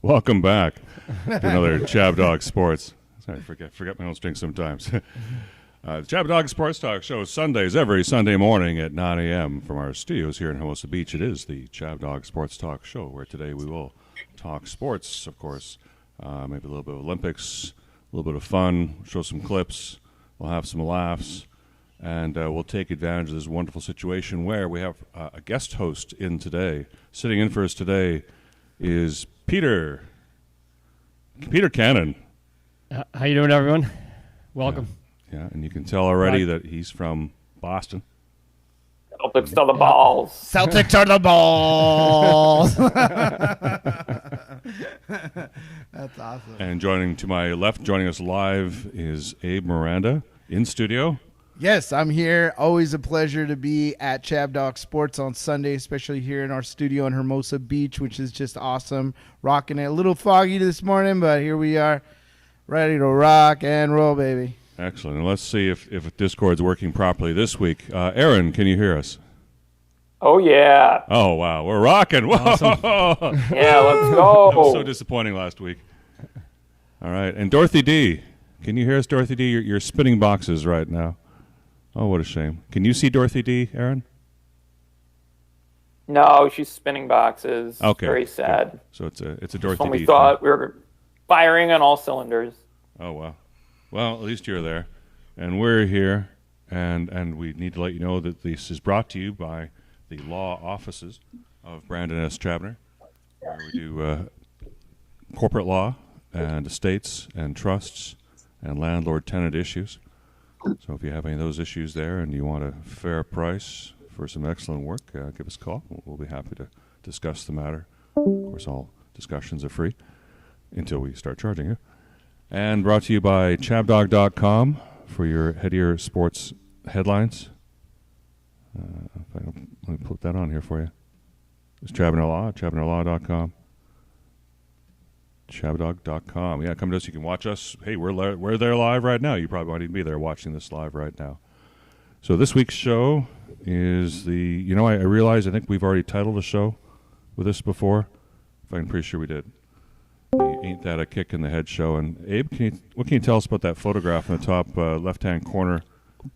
Welcome back to another ChabDog Sports. Sorry, forget my own strings sometimes. ChabDog Sports Talk Show Sundays, every Sunday morning at 9 a.m. from our studios here in Hermosa Beach. It is the ChabDog Sports Talk Show, where today we will talk sports, of course, maybe a little bit of Olympics, a little bit of fun, show some clips, we'll have some laughs, and we'll take advantage of this wonderful situation where we have a guest host in today. Sitting in for us today is Peter Canon. How you doing, everyone? Welcome. Yeah, and you can tell already that he's from Boston. Celtics to the balls. Celtics are the balls. That's awesome. And joining to my left, joining us live, is Abe Miranda in studio. Yes, I'm here. Always a pleasure to be at ChabDog Sports on Sunday, especially here in our studio in Hermosa Beach, which is just awesome. Rocking it. A little foggy this morning, but here we are, ready to rock and roll, baby. Excellent. And let's see if Discord's working properly this week. Aaron, can you hear us? Oh, yeah. Oh, wow. We're rocking. Whoa. Awesome. Yeah, let's go. That was so disappointing last week. All right. And Dorothy D. Can you hear us, Dorothy D? You're spinning boxes right now. Oh, what a shame. Can you see Dorothy D., Aaron? No, she's spinning boxes. Okay. Very sad. Okay. So it's a Dorothy when D. we thought we were firing on all cylinders. Oh, wow. Well, at least you're there. And we're here, and we need to let you know that this is brought to you by the law offices of Brandon S. Chabner, where we do corporate law and estates and trusts and landlord-tenant issues. So if you have any of those issues there and you want a fair price for some excellent work, give us a call. We'll be happy to discuss the matter. Of course, all discussions are free until we start charging you. And brought to you by ChabDog.com for your headier sports headlines. Let me put that on here for you. It's Chabner Law, ChabnerLaw.com. ChabDog.com. Yeah, come to us. You can watch us. Hey, we're there live right now. You probably won't even be there watching this live right now. So this week's show is I realize I think we've already titled a show with this before. I'm pretty sure we did. The Ain't That a Kick in the Head show. And Abe, what can you tell us about that photograph in the top left-hand corner?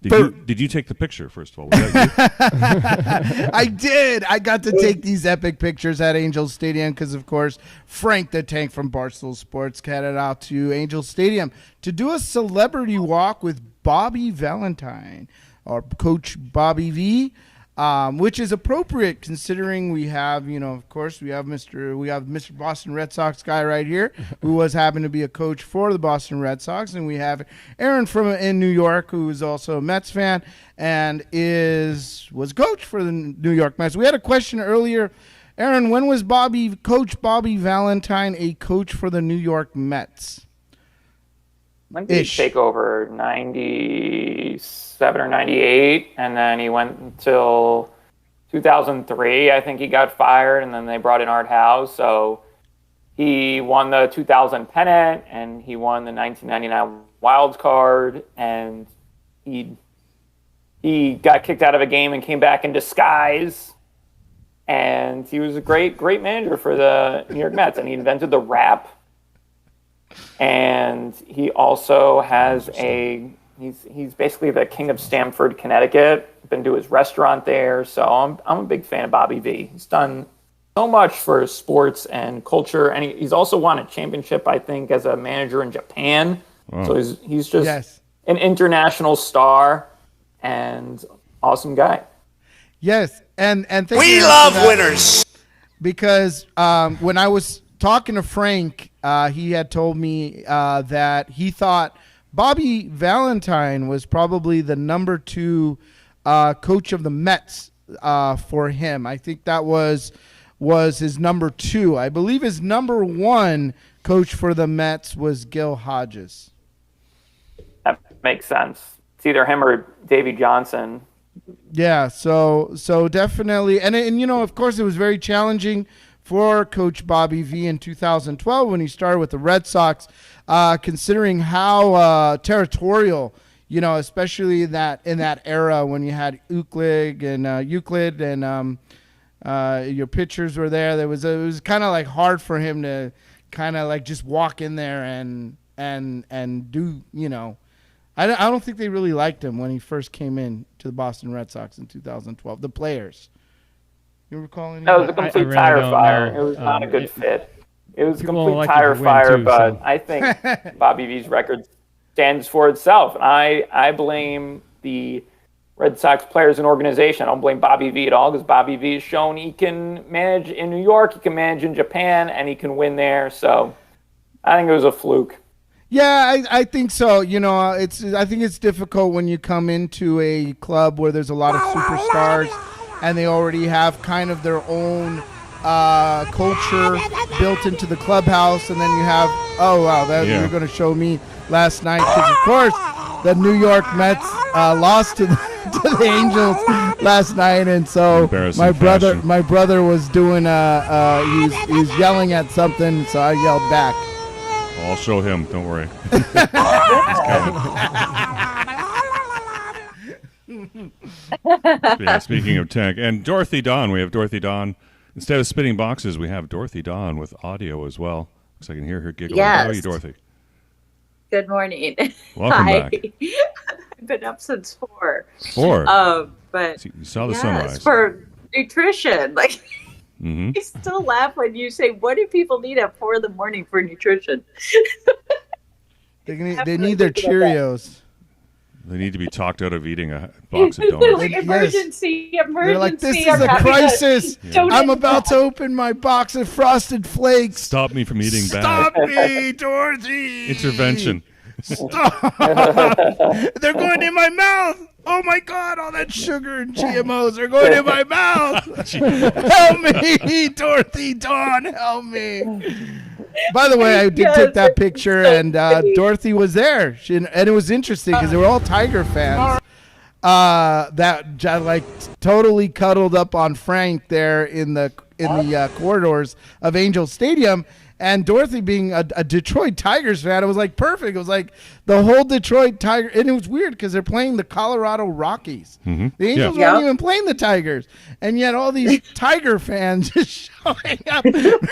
Did you take the picture, first of all? Was that you? I did. I got to take these epic pictures at Angel Stadium because, of course, Frank the Tank from Barstool Sports headed out to Angel Stadium to do a celebrity walk with Bobby Valentine, or Coach Bobby V, which is appropriate considering we have, of course, we have Mr. Boston Red Sox guy right here who happened to be a coach for the Boston Red Sox, and we have Aaron in New York who is also a Mets fan and was coach for the New York Mets. We had a question earlier, Aaron. When was Coach Bobby Valentine a coach for the New York Mets? When did he take over? 97 or 98, and then he went until 2003. I think he got fired, and then they brought in Art Howe. So he won the 2000 pennant, and he won the 1999 wild card, and he got kicked out of a game and came back in disguise. And he was a great manager for the New York Mets, and he invented the rap. And he also has he's basically the king of Stamford, Connecticut. Been to his restaurant there, so I'm a big fan of Bobby V. He's done so much for sports and culture, and he's also won a championship, I think, as a manager in Japan. Wow. So he's just an international star and awesome guy. Yes, and we love winners because when I was talking to Frank, he had told me that he thought Bobby Valentine was probably the number 2 coach of the Mets for him. I think that was his number 2. I believe his number 1 coach for the Mets was Gil Hodges. That makes sense. It's either him or Davey Johnson. Yeah, so definitely, and you know, of course, it was very challenging for Coach Bobby V in 2012 when he started with the Red Sox, considering how territorial, you know, especially in that era when you had Euclid and your pitchers were there. It was kind of like hard for him to kind of like just walk in there and do, you know. I don't think they really liked him when he first came in to the Boston Red Sox in 2012. The players. You recall any? That was a complete really tire don't fire. know. It was not a good fit. It was a people complete like you tire to win fire, too, but so. I think Bobby V's record stands for itself. And I blame the Red Sox players and organization. I don't blame Bobby V at all because Bobby V has shown he can manage in New York, he can manage in Japan, and he can win there. So I think it was a fluke. Yeah, I think so. You know, I think it's difficult when you come into a club where there's a lot of superstars and they already have kind of their own culture built into the clubhouse, and then you have you were going to show me last night because of course the New York Mets lost to the Angels last night, and so my brother was doing he was yelling at something, so I yelled back. I'll show him. Don't worry. Yeah, speaking of Tank and Dorothy Dawn, we have Dorothy Dawn. Instead of spinning boxes, we have Dorothy Dawn with audio as well. Because I can hear her giggling. Yes. How are you, Dorothy? Good morning. Welcome Hi. back. I've been up since 4. 4. But You saw the yes, sunrise. for nutrition. Like, Mm-hmm. I still laugh when you say, "What do people need at 4 a.m. for nutrition?" They need their Cheerios. They need to be talked out of eating a box of donuts. Like, Yes. emergency. They're like, this is I'm a having crisis. donut I'm about to open my box of Frosted Flakes. Stop me from eating bad. Stop me, Dorothy. Intervention. Stop. They're going in my mouth. Oh, my God. All that sugar and GMOs are going in my mouth. Help me, Dorothy Dawn. Help me. By the way, I did take that picture, and Dorothy was there. And it was interesting because they were all Tiger fans that like totally cuddled up on Frank there in the corridors of Angel Stadium. And Dorothy being a Detroit Tigers fan, it was like perfect. It was like the whole Detroit Tiger, and it was weird because they're playing the Colorado Rockies. Mm-hmm. The Angels weren't even playing the Tigers, and yet all these Tiger fans just showing up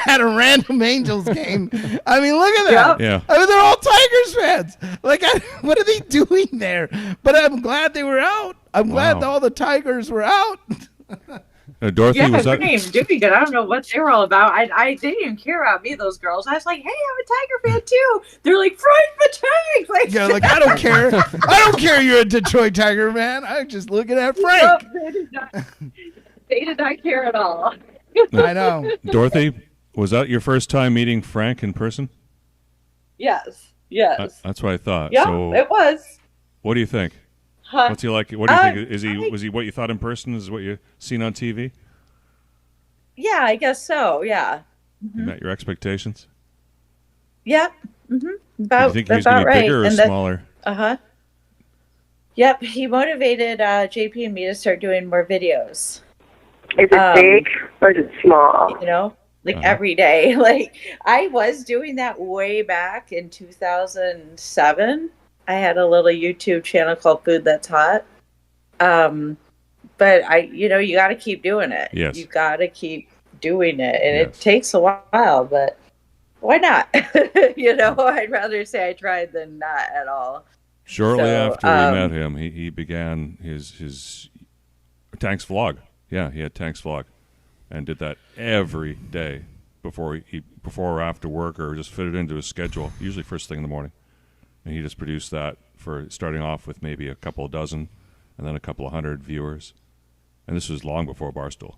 at a random Angels game. I mean, look at that. Yeah. I mean, they're all Tigers fans. Like, what are they doing there? But I'm glad they were out. I'm glad that all the Tigers were out. Dorothy, Yeah, was what that? are you doing? I don't know what they were all about. I they didn't even care about me, those girls. I was like, hey, I'm a Tiger fan too. They're like, Frank the Tank. Like, Yeah, like, I don't care. I don't care you're a Detroit Tiger fan. I'm just looking at Frank. No, they did not care at all. I know. Dorothy, was that your first time meeting Frank in person? Yes. That's what I thought. Yeah, So, it was. what do you think? Huh? What's he like? What do you think? Was he what you thought in person? Is what you seen on TV? Yeah, I guess so. Yeah. You met your expectations? Yeah. Do you About think he was going to be right. bigger or And smaller? Yep. He motivated JP and me to start doing more videos. Is it big or is it small? You know, like every day. Like, I was doing that way back in 2007. I had a little YouTube channel called Food That's Hot. But you got to keep doing it. Yes. You got to keep doing it. And Yes. it takes a while, but why not? I'd rather say I tried than not at all. Shortly So, after we met him, he began his Tanks vlog. Yeah, he had Tanks vlog, and did that every day before or after work, or just fit it into his schedule. Usually first thing in the morning, and he just produced that for starting off with maybe a couple of dozen, and then a couple of hundred viewers, and this was long before Barstool.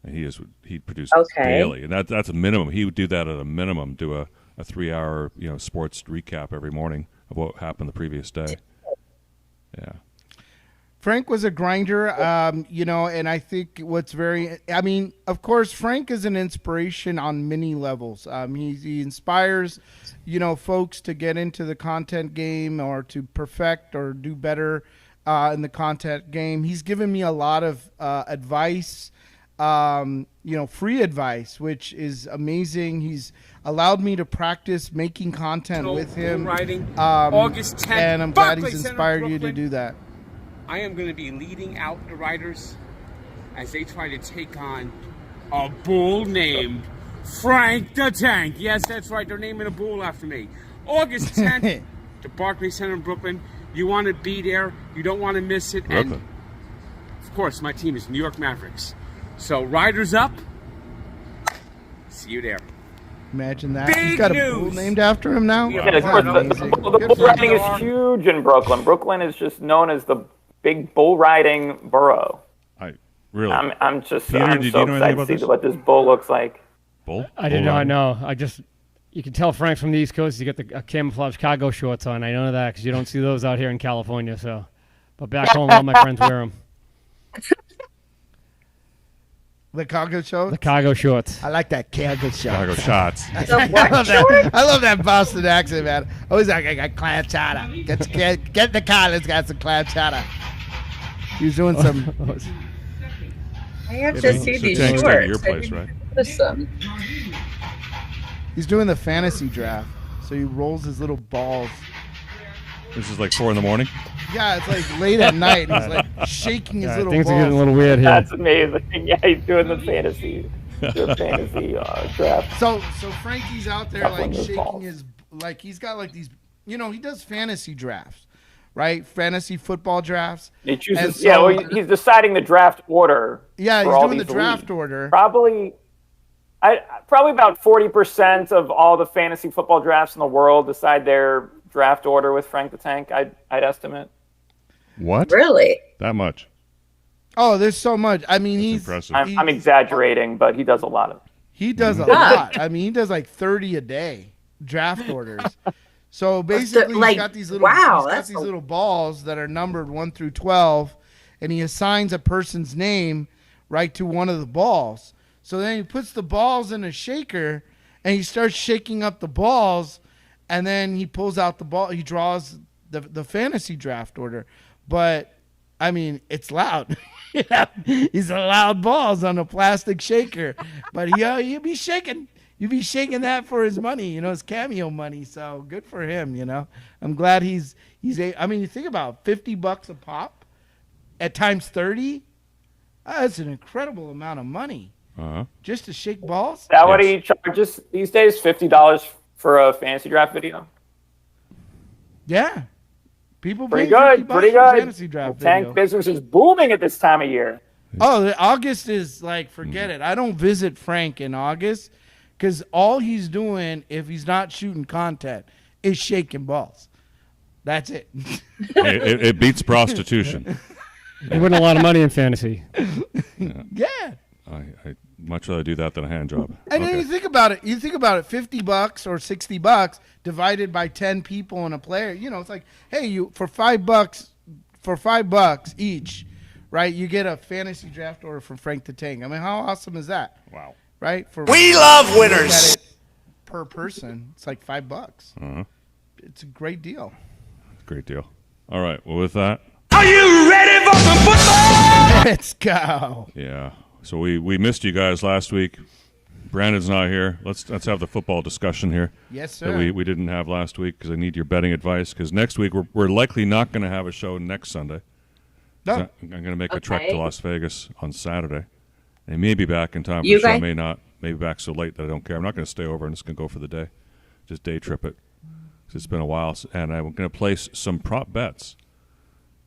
And he produced daily, and that's a minimum. He would do that at a minimum, do a 3-hour sports recap every morning of what happened the previous day. Yeah. Frank was a grinder, and I think of course, Frank is an inspiration on many levels. He inspires, folks to get into the content game or to perfect or do better in the content game. He's given me a lot of advice, free advice, which is amazing. He's allowed me to practice making content with him. August 10th, and I'm glad Barclays he's Center, inspired you to Brooklyn. do that. I am going to be leading out the riders as they try to take on a bull named Frank the Tank. Yes, that's right. They're naming a bull after me. August 10th, the Barclays Center in Brooklyn. You want to be there. You don't want to miss it. Brooklyn. And, of course, my team is New York Mavericks. So, riders up. See you there. Imagine that. Big He's got a bull news. named after him now. Yeah, of Isn't course, that amazing? the Good bull for riding him. is huge in Brooklyn. Brooklyn is just known as the big bull riding borough. Really? I'm Peter, so did you know anything excited about to see this? what this bull looks like. Bull? I did not know. You can tell Frank's from the East Coast. You got the camouflage cargo shorts on. I know that because you don't see those out here in California. So, but back home, all my friends wear them. The cargo show. The cargo shorts. I like that cargo show. Chicago shots. I love that Boston accent, man. Always like, I got clam chowder. Get in the car. Let's get some clam chowder. He's doing some. I have to see So these Tank's down at shorts. your place, right? Listen. He's doing the fantasy draft. So he rolls his little balls. This is like 4 in. Yeah, it's like late at night. He's like shaking his little Things are getting a balls. little weird here. That's amazing. Yeah, he's doing the fantasy draft. So Frankie's out there Shuffling like his shaking balls. his, like he's got like these, he does fantasy drafts, right? Fantasy football drafts. He chooses. And so- He's deciding the draft order. Yeah, for he's all doing the these draft leagues. order. Probably about 40% of all the fantasy football drafts in the world decide their draft order with Frank the Tank. I'd estimate. What? Really? That much? Oh, there's so much. I mean, he's impressive. I'm exaggerating, but he does a lot of it. He does a lot. I mean, he does like 30 a day draft orders. So basically, like, he's got these little, wow, he's got that's these a- little balls that are numbered 1 through 12, and he assigns a person's name right to one of the balls. So then he puts the balls in a shaker, and he starts shaking up the balls, and then he pulls out the ball. He draws the fantasy draft order. But I mean, it's loud. He's loud balls on a plastic shaker, but he'll be shaking. You'll be shaking that for his money, his cameo money. So good for him. I'm glad he's I mean, you think about $50 a pop at times 30. That's an incredible amount of money just to shake balls. Is that what he charges these days? $50 for a fantasy draft video? Yeah, people Pretty pay good. $50 Pretty for good. fantasy draft The tank video. business is booming at this time of year. Oh, August is like, forget it. I don't visit Frank in August because all he's doing, if he's not shooting content, is shaking balls. That's it. It beats prostitution. You win a lot of money in fantasy. Yeah. I much rather do that than a hand job. And then you think about it. $50 or $60 divided by 10 people and a player. It's like, hey, you for $5 each, right? You get a fantasy draft order from Frank the Tank. I mean, how awesome is that? Wow. Right? We love look at winners. it per person. It's like $5. It's a great deal. Great deal. All right. Well, with that, Are you ready for some football? Let's go. yeah. So we missed you guys last week. Brandon's not here. Let's have the football discussion here Yes, that sir. we didn't have last week because I need your betting advice. Because next week we're likely not going to have a show next Sunday. No. I'm going to make a trek to Okay. Las Vegas on Saturday. They may be back in time for You the show, guys- may not. Maybe back so late that I don't care. I'm not going to stay over. I'm just going to go for the day. Just day trip it. 'Cause it's been a while. And I'm going to place some prop bets.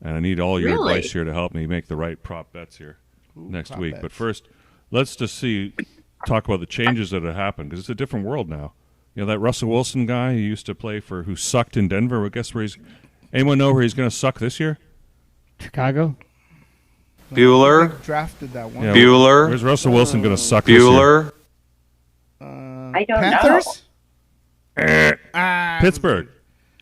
And I need all your Really? advice here to help me make the right prop bets here next prop week. bets. But first, let's just talk about the changes that have happened because it's a different world now. That Russell Wilson guy who used to play who sucked in Denver. Well, guess where anyone know where he's going to suck this year? Chicago? Bueller. Drafted that one. Yeah, Bueller. Where's Russell Wilson going to suck this year? Bueller. I don't Panthers? Pittsburgh.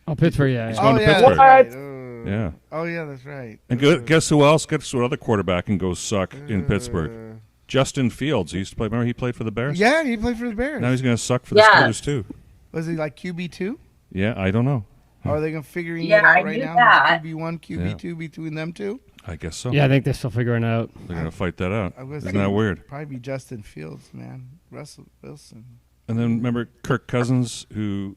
Oh, Pittsburgh, yeah. He's yeah. going to yeah, Pittsburgh. that's right. Yeah. Oh yeah, that's right. And guess who else? Guess what other quarterback can go suck in Pittsburgh? Justin Fields. He used to play. Remember he played for the Bears? Yeah, he played for the Bears. Now he's going to suck for the Steelers too. Was he like QB2? Yeah, I don't know. Are they figuring it out right now? That. QB1, QB2 between them two? I guess so. Yeah, I think they're still figuring it out. They're going to fight that out. I was Isn't that weird? Probably be Justin Fields, man. Russell Wilson. And then remember Kirk Cousins, who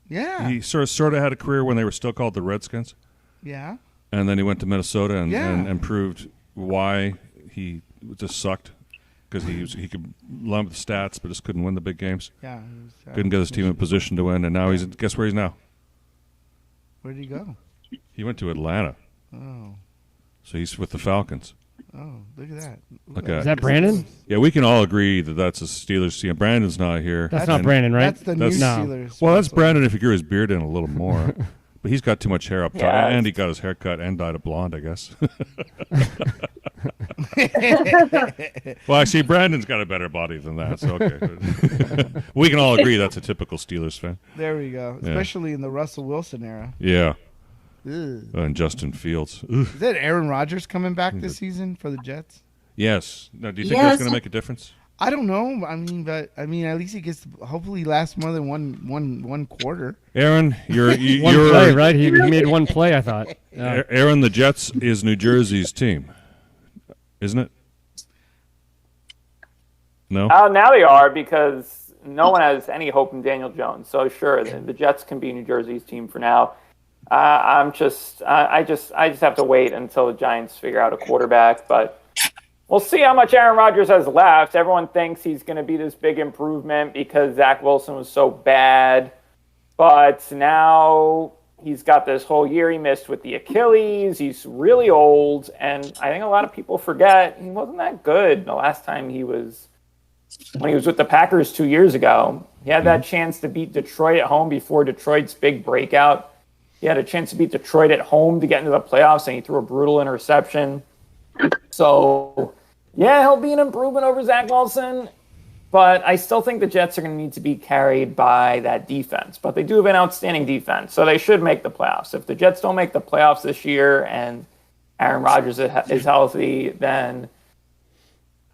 he sort of had a career when they were still called the Redskins. Yeah. And then he went to Minnesota and proved why he just sucked. Because he could lump the stats, but just couldn't win the big games. Yeah. Couldn't get his team in position to win, and now guess where he's now? Where did he go? He went to Atlanta. Oh. So he's with the Falcons. Oh, look at that. Okay. Is that Brandon? Yeah, we can all agree that that's a Steelers team. Brandon's not here. That's not Brandon, right? That's the new Steelers. Well, that's Brandon if you grew his beard in a little more. But he's got too much hair up top, and he got his hair cut and dyed it blonde, I guess. Well, actually, Brandon's got a better body than that, so okay. We can all agree that's a typical Steelers fan. There we go. Especially in the Russell Wilson era. Yeah. Ugh. And Justin Fields. Is that Aaron Rodgers coming back this season for the Jets? Yes. Now, do you think that's going to make a difference? I don't know. I mean, at least he gets to hopefully last more than one quarter. Aaron, you're one play, right? He made one play, I thought. Yeah. Aaron, the Jets is New Jersey's team, isn't it? No. Now they are because no one has any hope in Daniel Jones. So sure, the Jets can be New Jersey's team for now. I just have to wait until the Giants figure out a quarterback, but we'll see how much Aaron Rodgers has left. Everyone thinks he's going to be this big improvement because Zach Wilson was so bad, but now he's got this whole year he missed with the Achilles. He's really old, and I think a lot of people forget he wasn't that good the last time when he was with the Packers 2 years ago. He had that chance to beat Detroit at home before Detroit's big breakout. He had a chance to beat Detroit at home to get into the playoffs, and he threw a brutal interception. So, yeah, he'll be an improvement over Zach Wilson, but I still think the Jets are going to need to be carried by that defense. But they do have an outstanding defense, so they should make the playoffs. If the Jets don't make the playoffs this year and Aaron Rodgers is healthy, then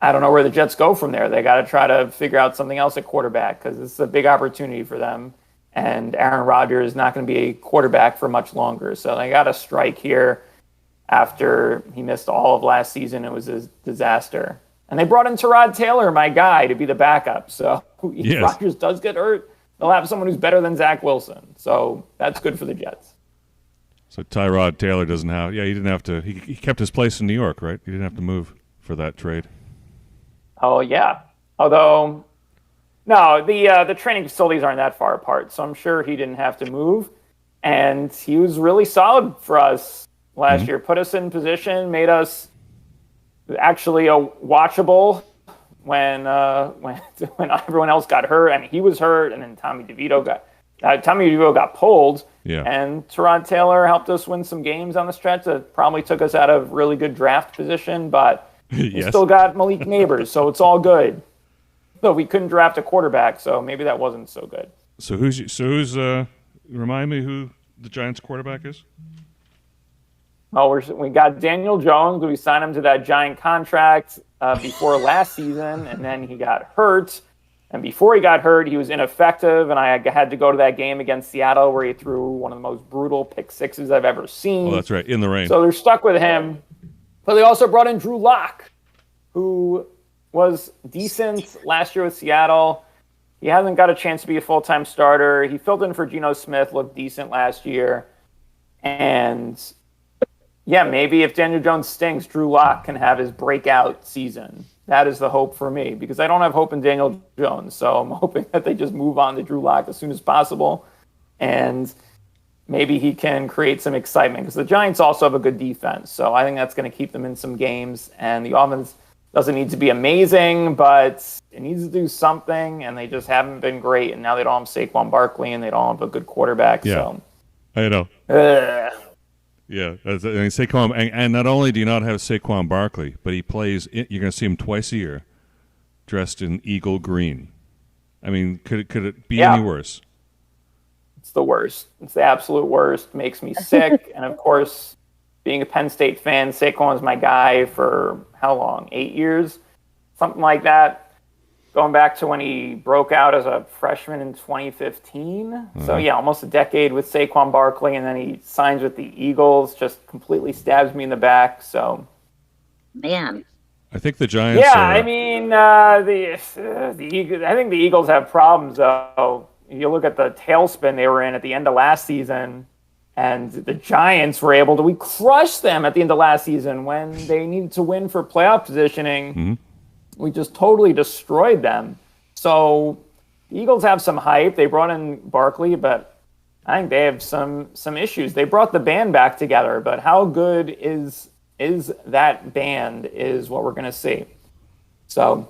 I don't know where the Jets go from there. They got to try to figure out something else at quarterback because this is a big opportunity for them. And Aaron Rodgers is not going to be a quarterback for much longer. So they got a strike here after he missed all of last season. It was a disaster. And they brought in Tyrod Taylor, my guy, to be the backup. So if Rodgers does get hurt, they'll have someone who's better than Zach Wilson. So that's good for the Jets. So Tyrod Taylor doesn't have – he didn't have to – he kept his place in New York, right? He didn't have to move for that trade. Oh, yeah. Although – no, the training facilities aren't that far apart, so I'm sure he didn't have to move. And he was really solid for us last year. Put us in position, made us actually watchable when everyone else got hurt. I mean, he was hurt, and then Tommy DeVito got pulled. Yeah. And Tyrod Taylor helped us win some games on the stretch that probably took us out of really good draft position, but we still got Malik Neighbors, so it's all good. So we couldn't draft a quarterback, so maybe that wasn't so good. So who's remind me who the Giants quarterback is? Oh, we got Daniel Jones. We signed him to that giant contract before last season, and then he got hurt. And before he got hurt, he was ineffective, and I had to go to that game against Seattle where he threw one of the most brutal pick sixes I've ever seen. Oh, that's right, in the rain. So they're stuck with him. But they also brought in Drew Lock, who was decent last year with Seattle. He hasn't got a chance to be a full-time starter. He filled in for Geno Smith, looked decent last year. And, yeah, maybe if Daniel Jones stinks, Drew Lock can have his breakout season. That is the hope for me, because I don't have hope in Daniel Jones. So I'm hoping that they just move on to Drew Lock as soon as possible. And maybe he can create some excitement, because the Giants also have a good defense. So I think that's going to keep them in some games. And the offense doesn't need to be amazing, but it needs to do something, and they just haven't been great. And now they don't have Saquon Barkley, and they don't have a good quarterback. Yeah, so. I know. Yeah, I mean, Saquon, and not only do you not have Saquon Barkley, but he plays. You're going to see him twice a year, dressed in eagle green. I mean, could it be any worse? It's the worst. It's the absolute worst. Makes me sick. And of course, being a Penn State fan, Saquon was my guy for how long? 8 years? Something like that. Going back to when he broke out as a freshman in 2015. So, yeah, almost a decade with Saquon Barkley, and then he signs with the Eagles, just completely stabs me in the back. So, Man. I think the Giants. Yeah, I mean, the Eagles, I think the Eagles have problems, though. You look at the tailspin they were in at the end of last season, and the Giants were able to. We crushed them at the end of last season when they needed to win for playoff positioning. Mm-hmm. We just totally destroyed them. So the Eagles have some hype. They brought in Barkley, but I think they have some issues. They brought the band back together, but how good is that band is what we're going to see. So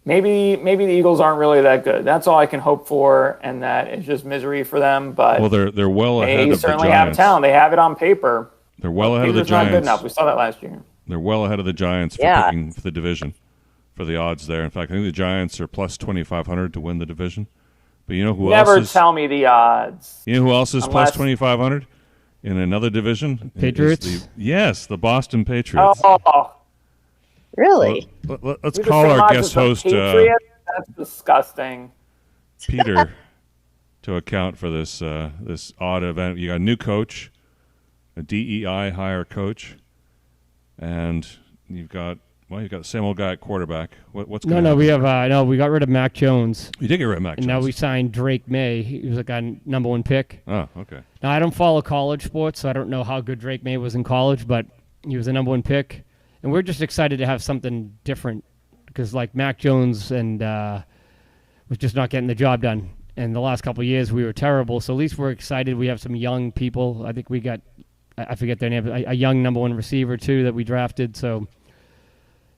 maybe the Eagles aren't really that good. That's all I can hope for, and that is just misery for them. But well, they're well ahead of the Giants. They certainly have talent. They have it on paper. They're well ahead of the Not Giants. good enough. We saw that last year. They're well ahead of the Giants for picking for the division, for the odds there. In fact, I think the Giants are plus 2,500 to win the division. But you know who else is? Never tell me the odds. You know who else is plus 2,500 in another division? Patriots? Yes, the Boston Patriots. Oh, Really? Let's call our guest host, That's disgusting. Peter, to account for this this odd event. You got a new coach, a DEI hire coach, and you've got the same old guy at quarterback. What's going on? No, we have we got rid of Mac Jones. You did get rid of Mac Jones. And now we signed Drake May. He was like our number one pick. Oh, okay. Now I don't follow college sports, so I don't know how good Drake May was in college, but he was the number one pick, and we're just excited to have something different because like Mac Jones and was just not getting the job done. And the last couple of years we were terrible, so at least we're excited. We have some young people. I think we got I forget their name, but a young number one receiver too that we drafted. So.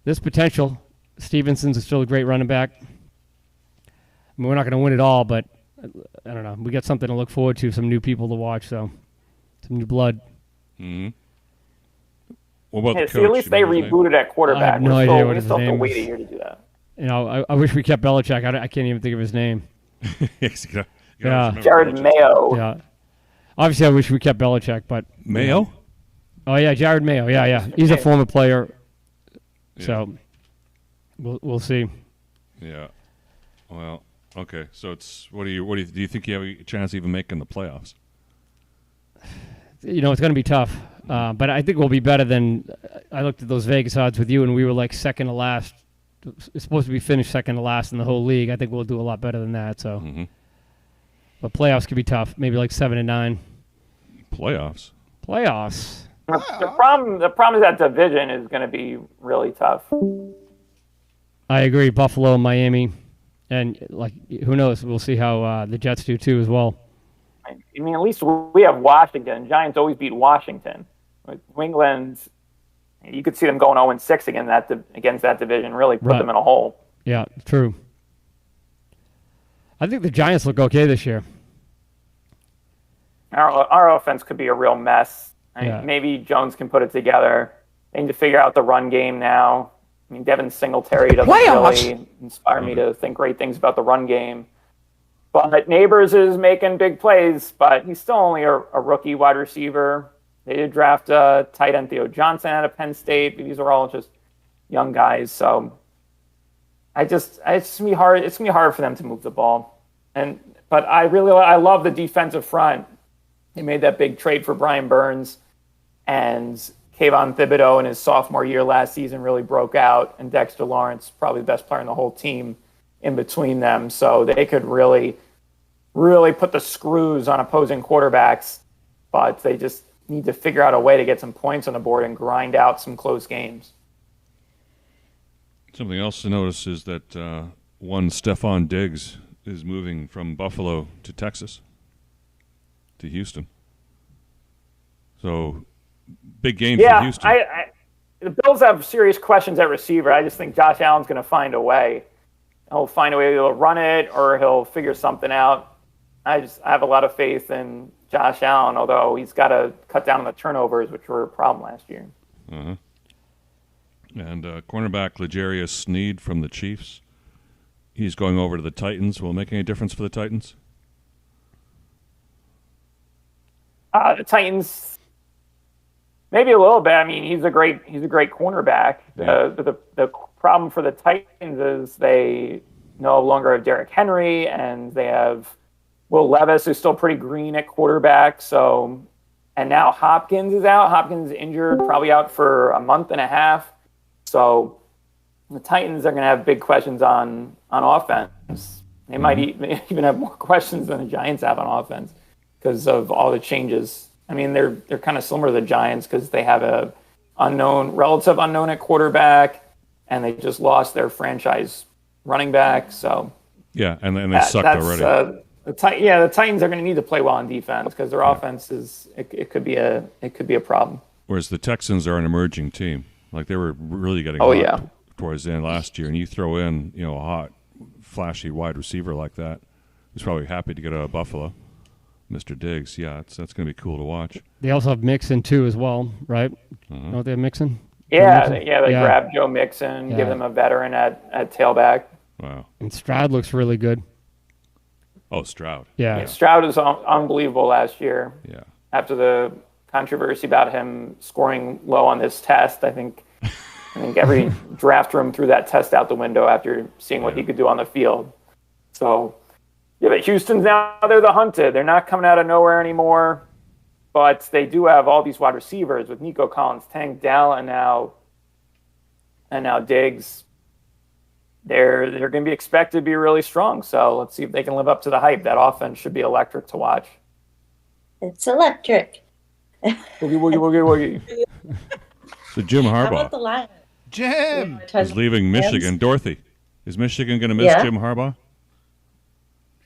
There's potential. Stevenson's still a great running back. I mean, we're not going to win it all, but I don't know. We got something to look forward to, some new people to watch, so some new blood. Mm-hmm. What about the coach? See, at least they rebooted at quarterback. I have no idea what his name is. We still have to name wait a is. year to do that. You know, I wish we kept Belichick. I can't even think of his name. Yeah. Jared Mayo. Yeah. Obviously, I wish we kept Belichick, but Mayo? Oh yeah, Jared Mayo. Yeah. He's a former player. Yeah. So we'll see. Yeah. Well, okay. So it's do you think you have a chance of even making the playoffs? You know, it's going to be tough, but I think we'll be better than. I looked at those Vegas odds with you, and we were like second to last. It's supposed to be finished second to last in the whole league. I think we'll do a lot better than that. So, but playoffs could be tough. Maybe like 7 and 9. Playoffs. The problem is that division is going to be really tough. I agree. Buffalo, Miami, and like who knows? We'll see how the Jets do too as well. I mean, at least we have Washington. Giants always beat Washington. New England, you could see them going 0-6 against that division. Really put them in a hole. Yeah, true. I think the Giants look okay this year. Our offense could be a real mess. Maybe Jones can put it together. They need to figure out the run game now. I mean, Devin Singletary doesn't really inspire me to think great things about the run game. But Neighbors is making big plays, but he's still only a rookie wide receiver. They did draft tight end Theo Johnson out of Penn State. These are all just young guys. So it's going to be hard. It's going to be hard for them to move the ball. But I love the defensive front. They made that big trade for Brian Burns. And Kayvon Thibodeau in his sophomore year last season really broke out, and Dexter Lawrence, probably the best player in the whole team, in between them. So they could really, really put the screws on opposing quarterbacks, but they just need to figure out a way to get some points on the board and grind out some close games. Something else to notice is that one Stephon Diggs is moving from Buffalo to Texas, to Houston. So... big game for Houston. The Bills have serious questions at receiver. I just think Josh Allen's going to find a way. He'll find a way to run it, or he'll figure something out. I have a lot of faith in Josh Allen, although he's got to cut down on the turnovers, which were a problem last year. Uh-huh. And cornerback L'Jarius Sneed from the Chiefs. He's going over to the Titans. Will it make any difference for the Titans? The Titans, maybe a little bit. I mean, he's a great cornerback. The problem for the Titans is they no longer have Derrick Henry, and they have Will Levis, who's still pretty green at quarterback. So, and now Hopkins is out. Hopkins is injured, probably out for a month and a half. So the Titans are going to have big questions on offense. They might even have more questions than the Giants have on offense because of all the changes. I mean, they're kind of similar to the Giants because they have a relative unknown at quarterback, and they just lost their franchise running back. So yeah, and they sucked already. The Titans are going to need to play well on defense because their offense is it could be a problem. Whereas the Texans are an emerging team. Like they were really getting hot towards the end last year, and you throw in a hot, flashy wide receiver like that, who's probably happy to get out of Buffalo, Mr. Diggs. Yeah, that's going to be cool to watch. They also have Mixon too as well, right? Don't they have Mixon? Yeah, they grabbed Joe Mixon, give them a veteran at tailback. Wow. And Stroud looks really good. Oh, Stroud. Yeah. Stroud was unbelievable last year. Yeah. After the controversy about him scoring low on this test, I think every draft room threw that test out the window after seeing what he could do on the field. So, yeah, but Houston's now, they're the hunted. They're not coming out of nowhere anymore, but they do have all these wide receivers with Nico Collins, Tank Dell, and now Diggs. They're going to be expected to be really strong. So let's see if they can live up to the hype. That offense should be electric to watch. It's electric. Woogie, woogie, woogie. So Jim How Harbaugh. about the line? Jim is leaving Michigan. Dorothy, is Michigan going to miss Jim Harbaugh?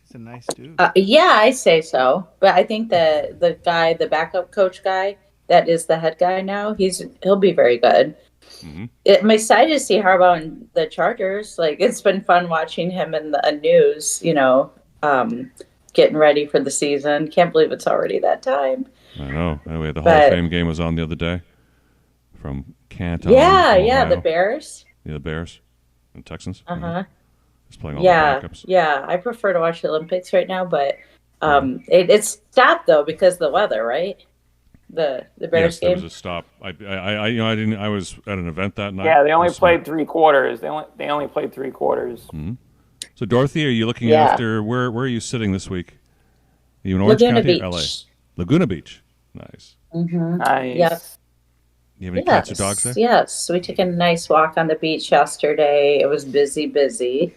He's a nice dude. Yeah, I say so. But I think the backup coach guy, that is the head guy now, he'll be very good. Mm-hmm. I'm excited to see Harbaugh and the Chargers. Like, it's been fun watching him in the news, getting ready for the season. Can't believe it's already that time. I know. Anyway, the Hall of Fame game was on the other day from Canton. Yeah, the Bears. Yeah, the Bears and Texans. Uh-huh. Just playing all the backups. Yeah, I prefer to watch the Olympics right now, but it stopped, though, because of the weather, right? The Bears game. There was a stop. I was at an event that night. Yeah, they only played 3 quarters. They only played 3 quarters. Mm-hmm. So Dorothy, are you looking after where are you sitting this week? Are you in Orange Laguna County Beach. or LA? Laguna Beach. Nice. Mm-hmm. Nice. Yep. You have any cats or dogs there? Yes, we took a nice walk on the beach yesterday. It was busy.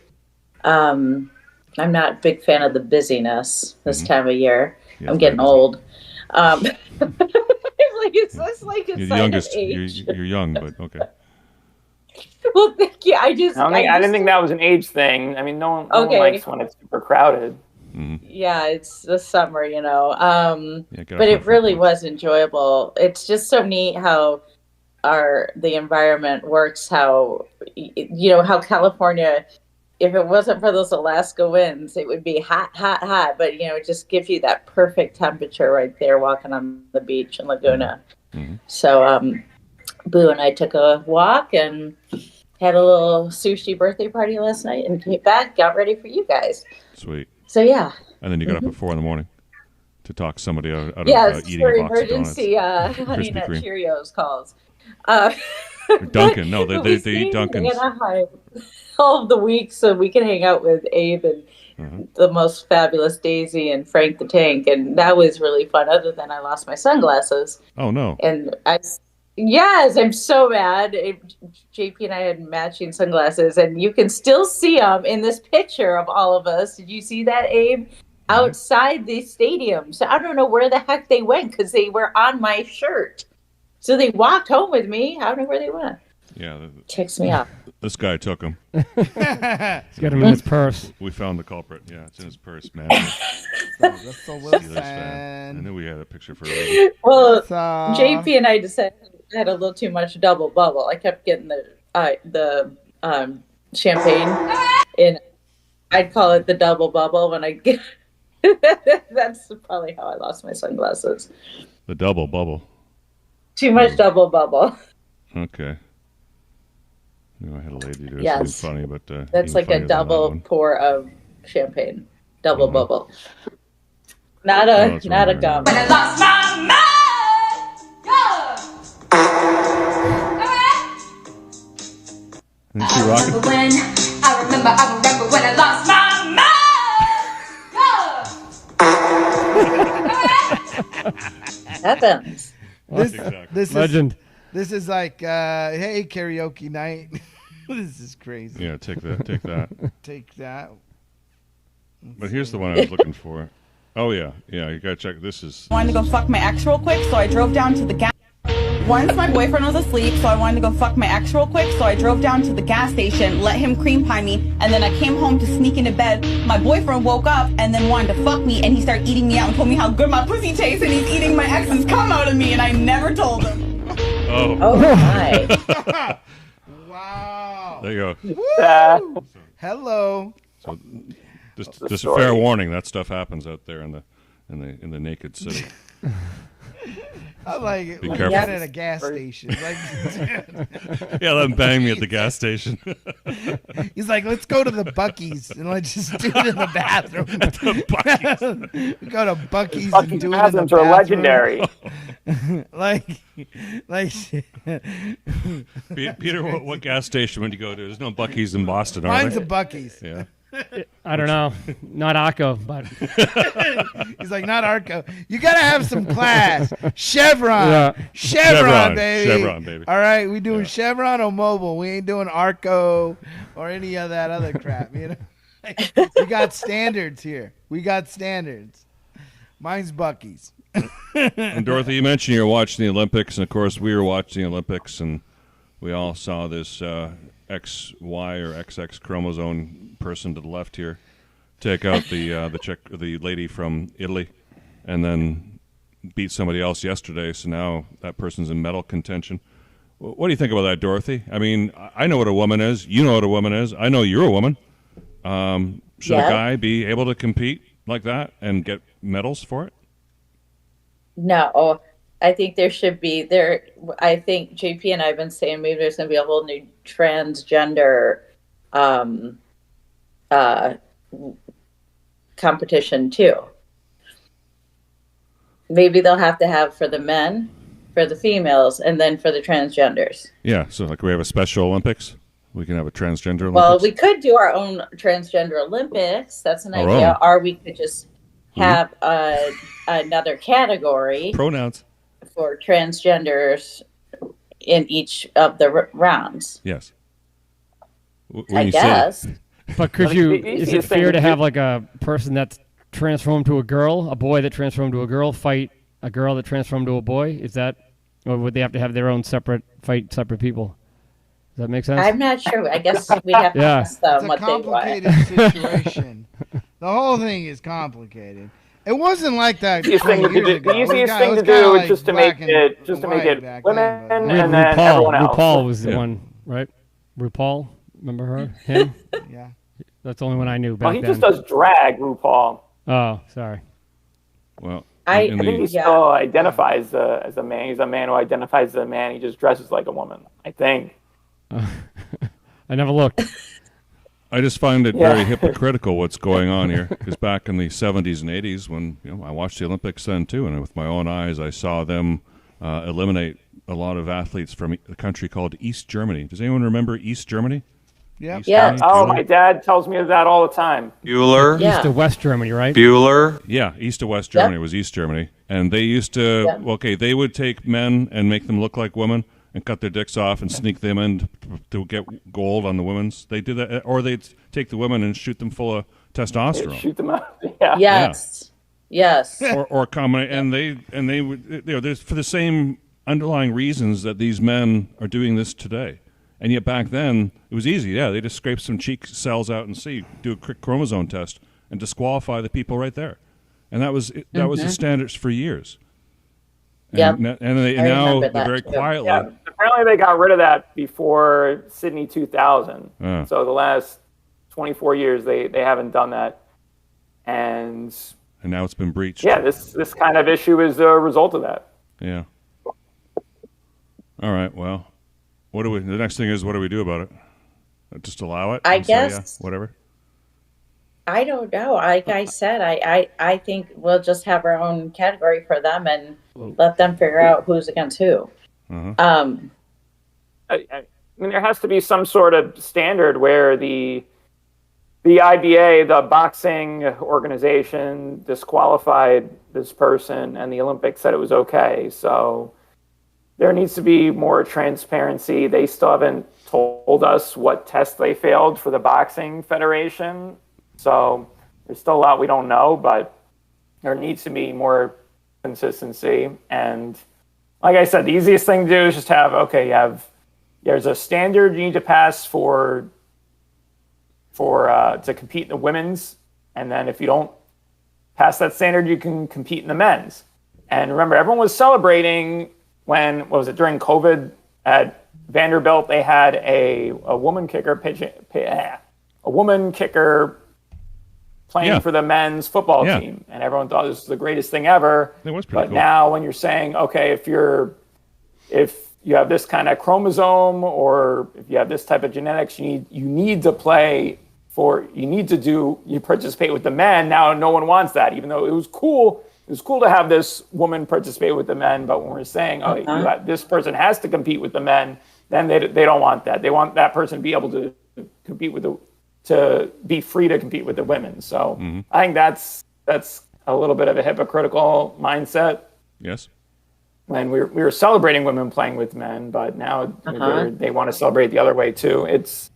I'm not a big fan of the busyness this time of year. Yeah, I'm getting old. Is this like a you're the sign youngest. of age? You're young, but okay. Well, thank you. I didn't think that was an age thing. I mean, no one likes when it's super crowded. Mm-hmm. Yeah, it's the summer, but it really was enjoyable. It's just so neat how the environment works. How how California, if it wasn't for those Alaska winds, it would be hot. But it just gives you that perfect temperature right there, walking on the beach in Laguna. Mm-hmm. So, Boo and I took a walk and had a little sushi birthday party last night, and came back, got ready for you guys. Sweet. So yeah. And then you got up at 4 a.m. to talk somebody out of eating for a box emergency of donuts. Honey Nut Cheerios calls. Dunkin'. No, they eat Dunkins. All of the week so we can hang out with Abe and the most fabulous Daisy and Frank the Tank, and that was really fun. Other than I lost my sunglasses. Oh no! And I'm so mad. JP and I had matching sunglasses, and you can still see them in this picture of all of us. Did you see that, Abe? Outside the stadium. So I don't know where the heck they went because they were on my shirt. So they walked home with me. I don't know where they went. Yeah. Ticks me off. This guy took them. He's got him in his purse. We found the culprit. Yeah, it's in his purse, man. Russell Wilson. I knew we had a picture for him. Well, JP and I decided I had a little too much double bubble. I kept getting the champagne, and I'd call it the double bubble when I get. That's probably how I lost my sunglasses. The double bubble. Too much double bubble. Okay. I had a lady do yes. something funny, but that's like a double pour of champagne, double bubble. Not a gum. When I lost my Is she rocking? I remember when I lost my mind. Heavens. This Legend. This is like, hey, karaoke night. This is crazy. Yeah, take that. Take that. Take that. But here's the one I was looking for. Oh, yeah. Yeah, you got to check. This is. I wanted to go fuck my ex real quick, so I drove down to the gas. Once my boyfriend was asleep, so I wanted to go fuck my ex real quick, so I drove down to the gas station, let him cream pie me, and then I came home to sneak into bed. My boyfriend woke up and then wanted to fuck me, and he started eating me out and told me how good my pussy tastes, and he's eating my ex's cum out of me, and I never told him. Oh. Oh my. Wow. There you go. Hello. So, just a fair warning. That stuff happens out there in the naked city. I like it. Be When careful. you get at a gas station. Like, Yeah, let him bang me at the gas station. he's like, let's go to the Buc-ee's and let's just do it in the bathroom. We go to Buc-ee's and do it in the Bathrooms are bathroom. legendary. like, Peter, what gas station would you go to? There's no Buc-ee's in Boston, are mine's there? a Buc-ee's. Yeah. I don't know. Not Akko, but He's like, not Arco. You got to have some class. Chevron. Yeah. Chevron, baby. Chevron, baby. All right, we doing Chevron or Mobile. We ain't doing Arco or any of that other crap, you know? We got standards here. We got standards. Mine's Buc-ee's. And Dorothy, you mentioned you were watching the Olympics, and of course we were watching the Olympics, and we all saw this XY or XX chromosome person to the left here take out the lady from Italy, and then beat somebody else yesterday. So now that person's in medal contention. What do you think about that, Dorothy? I mean, I know what a woman is. You know what a woman is. I know you're a woman. Should a guy be able to compete like that and get medals for it? No, I think there should be there. I think JP and I have been saying maybe there's going to be a whole new transgender competition too. Maybe they'll have to have for the men, for the females, and then for the transgenders. Yeah, so like we have a Special Olympics. We can have a transgender Olympics. Well, we could do our own transgender Olympics. That's an idea. Or we could just have another category. Pronouns. For transgenders in each of the rounds. Yes. I guess. But could you? Is it fair to have like a person that's transformed to a girl, a boy that transformed to a girl, fight a girl that transformed to a boy? Is that, or would they have to have their own separate people? Does that make sense? I'm not sure. I guess we have to ask them what they want. It's a complicated situation. The whole thing is complicated. It wasn't like that. The easiest thing to do is just to make it women and then everyone else. RuPaul was the one, right? RuPaul, remember her? Him? Yeah. That's the only one I knew back then. He just does drag, RuPaul. Oh, sorry. Well, I think he still identifies as a man. He's a man who identifies as a man. He just dresses like a woman, I think. I never looked. I just find it very hypocritical what's going on here, because back in the 70s and 80s, when I watched the Olympics then too, and with my own eyes, I saw them eliminate a lot of athletes from a country called East Germany. Does anyone remember East Germany? Yeah. Yeah. Oh, my dad tells me that all the time. Bueller. Yeah. East to West Germany, right? Bueller. Yeah, East to West Germany was East Germany, and they used to. They would take men and make them look like women and cut their dicks off and sneak them in to get gold on the women's. They did that, or they'd take the women and shoot them full of testosterone. Shoot them out. Yeah. Yes. Yes. or combine, and they would, there's for the same underlying reasons that these men are doing this today. And yet back then it was easy. Yeah, they just scrape some cheek cells out and do a quick chromosome test and disqualify the people right there. And that was the standards for years. Yeah. And now they very quietly. Yeah, apparently they got rid of that before Sydney 2000. So the last 24 years they haven't done that. And now it's been breached. Yeah, this kind of issue is a result of that. Yeah. All right. Well, the next thing is, what do we do about it? Just allow it? I guess. Whatever. I don't know. Like I said, I think we'll just have our own category for them and let them figure out who's against who. Now I mean, there has to be some sort of standard where the IBA, the boxing organization, disqualified this person, and the Olympics said it was okay. So there needs to be more transparency. They still haven't told us what test they failed for the boxing federation. So there's still a lot we don't know, but there needs to be more consistency. And like I said, the easiest thing to do is just there's a standard you need to pass for to compete in the women's, and then if you don't pass that standard, you can compete in the men's. And remember, everyone was celebrating during COVID at Vanderbilt? They had a woman kicker playing for the men's football team, and everyone thought this was the greatest thing ever. It was pretty cool. Now, when you're saying, okay, if you have this kind of chromosome or if you have this type of genetics, you need to participate with the men. Now no one wants that, even though it was cool. It was cool to have this woman participate with the men, but when we're saying, this person has to compete with the men, then they don't want that. They want that person to be able to compete to be free to compete with the women. So I think that's a little bit of a hypocritical mindset. Yes. When we were celebrating women playing with men, but now they want to celebrate the other way too. It's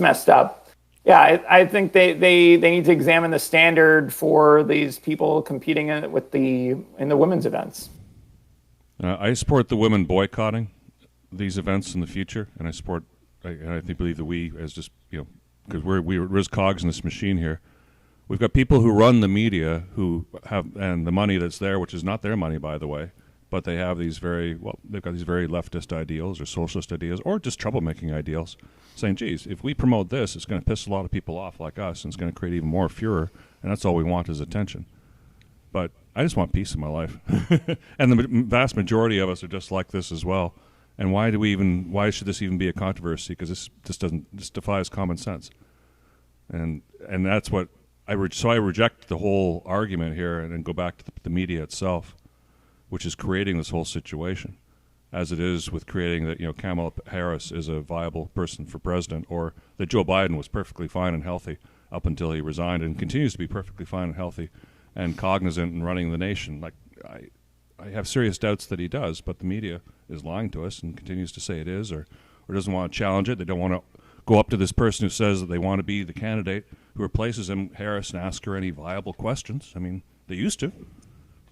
messed up. Yeah, I think they need to examine the standard for these people competing in the women's events. I support the women boycotting these events in the future, and I believe that we, as just because we're cogs in this machine here, we've got people who run the media who have and the money that's there, which is not their money, by the way. But they have they've got these very leftist ideals or socialist ideas or just troublemaking ideals, saying, geez, if we promote this, it's going to piss a lot of people off like us, and it's going to create even more furor, and that's all we want is attention. But I just want peace in my life. And the vast majority of us are just like this as well. And why should this even be a controversy? Because this defies common sense. And that's what I reject the whole argument here and then go back to the media itself, which is creating this whole situation, as it is with creating that Kamala Harris is a viable person for president, or that Joe Biden was perfectly fine and healthy up until he resigned and continues to be perfectly fine and healthy and cognizant and running the nation. Like I have serious doubts that he does, but the media is lying to us and continues to say it is, or doesn't want to challenge it. They don't want to go up to this person who says that they want to be the candidate who replaces Harris and ask her any viable questions. I mean, they used to.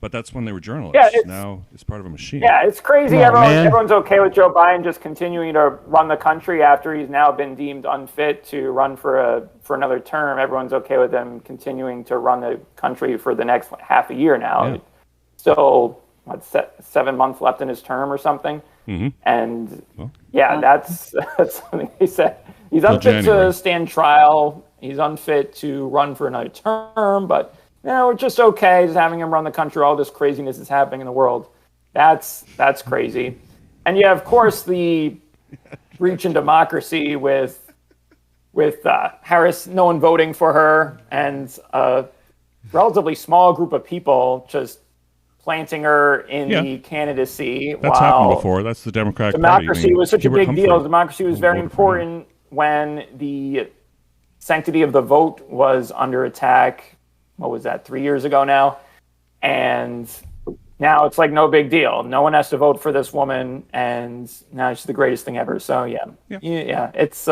But that's when they were journalists. Yeah, now it's part of a machine. Yeah, it's crazy. Everyone's okay with Joe Biden just continuing to run the country after he's now been deemed unfit to run for another term. Everyone's okay with him continuing to run the country for the next half a year now. Yeah. Still, 7 months left in his term or something. Mm-hmm. And that's something he said. He's unfit to stand trial. He's unfit to run for another term, but we're just okay just having him run the country. All this craziness is happening in the world. That's crazy. And of course, the breach in democracy with Harris, no one voting for her, and a relatively small group of people just planting her in the candidacy. That's happened before. That's the Democratic Party. Democracy was such a big deal. Democracy was very important when the sanctity of the vote was under attack. What was that, 3 years ago now? And now it's like no big deal. No one has to vote for this woman, and now she's the greatest thing ever. So it's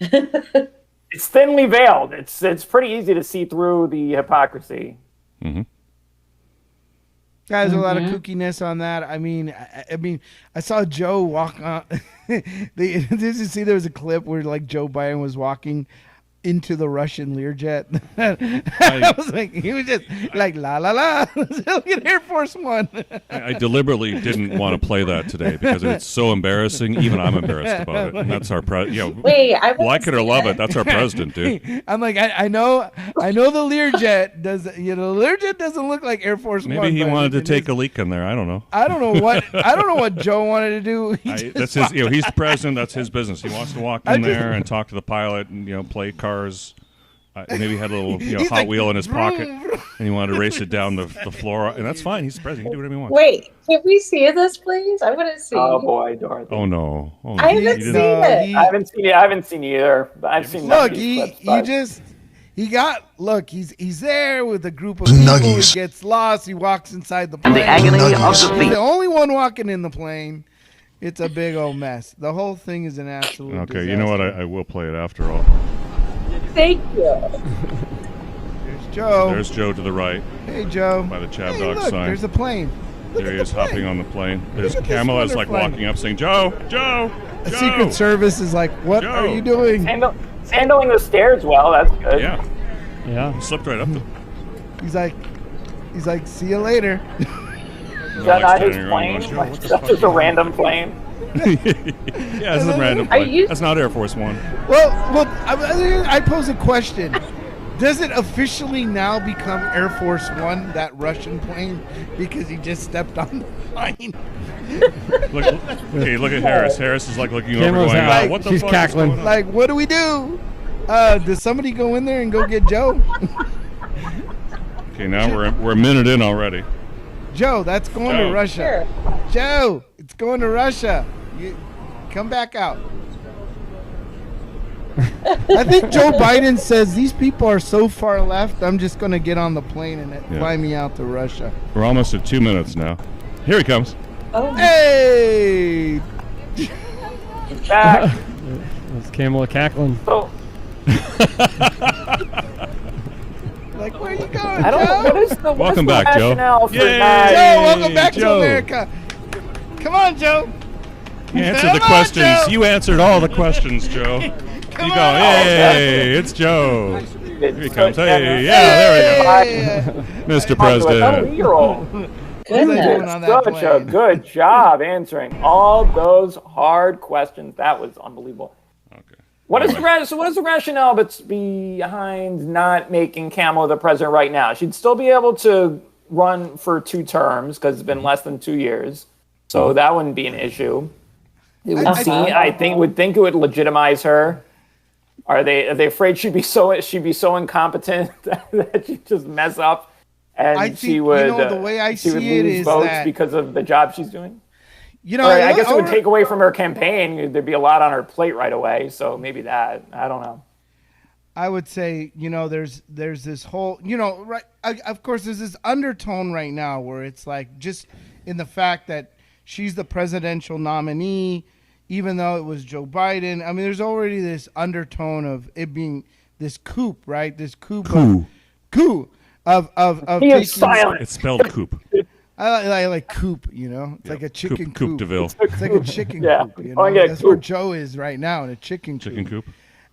it's thinly veiled. It's pretty easy to see through the hypocrisy. Mm-hmm. Guys, a lot of kookiness on that. I mean, I saw Joe walk on. Did you see there was a clip where like Joe Biden was walking into the Russian Learjet? I was like, he was just like la la la. Look at Air Force One. I deliberately didn't want to play that today because it's so embarrassing. Even I'm embarrassed about it. And that's our president. Wait, like it or love it, that's our president, dude. I'm like, I know the Learjet does. The Learjet doesn't look like Air Force One. Maybe he wanted to take a leak in there. I don't know. I don't know what Joe wanted to do. That's his. He's the president. That's his business. He wants to walk in there and talk to the pilot and play cards maybe he had a little He's Hot like, Wheel in his pocket, vroom. and he wanted to race it down the floor, and that's fine. He's the president. He can do whatever he wants. Wait, can we see this, please? I want to see. Oh boy, Dorothy. Oh no! Oh, no. I haven't You seen didn't- it. I haven't seen it. I haven't seen it either. But I've seen Look, these clips, but- he's there with a group of people. He gets lost. He walks inside the plane. And the agony of defeat. He's the only one walking in the plane. It's a big old mess. The whole thing is an absolute Okay, disaster. you know what? I will play it after all. Thank you. There's Joe. There's Joe to the right Hey, Joe. by the Hey, ChabDog look, sign. there's a plane. Look There at he is the plane. hopping on the plane. There's at this Kamala's like wonderful walking up saying, Joe, Joe, The Joe. Secret Service is like, what Joe. are you doing? Handling the stairs well. That's good. Yeah, Yeah. he slipped right up there. He's like, see you later. Is that not his standing around plane? going, "Joe, Like, what the that's fuck just a is random plane. Yeah, it's a random Are plane. you- That's not Air Force One. Well, I pose a question. Does it officially now become Air Force One, that Russian plane, because he just stepped on the plane? Look at Harris. Harris is like looking over Camera's going, out. what the She's fuck cackling. is going on? Like, what do we do? Does somebody go in there and go get Joe? Okay, now we're a minute in already. Joe, that's going to Joe. Russia. Joe, it's going to Russia. You come back out. I think Joe Biden says these people are so far left, I'm just going to get on the plane and fly me out to Russia. We're almost at 2 minutes now. Here he comes. Oh, Hey! He's back. That's Kamala cackling. So Like, where are you going, I don't. Joe? What is the Welcome what's the back, Joe. rationale for Yay! not? Joe, welcome back to Joe. America. Come on, Joe. You answered Come the on, questions. Joe. You answered all the questions, Joe. Come You go, on. hey, it's Joe. Here he comes. Hey, yeah, there we go. Mr. A President. 2-year-old. What's he doing on that Such a plane? good job answering all those hard questions. That was unbelievable. Okay. What is the rationale behind not making Kamala the president right now? She'd still be able to run for 2 terms because it's been less than 2 years, so that wouldn't be an issue. It would would think it would legitimize her. Are they afraid she'd be so incompetent that she'd just mess up and I think, she would the way I she would see it lose is votes that, because of the job she's doing? you know, Or I guess it would take away from her campaign. There'd be a lot on her plate right away. So maybe that. I don't know. I would say, there's this whole, right. Of course, there's this undertone right now where it's like just in the fact that she's the presidential nominee, even though it was Joe Biden. I mean, there's already this undertone of it being this coup, right? This coup of He taking, is silent. It's spelled coop. I like coop, It's like a chicken Coop coop. DeVille. It's like a chicken Yeah. coop, Oh, yeah, That's where coop. Joe is right now, in a chicken coop. Chicken coop.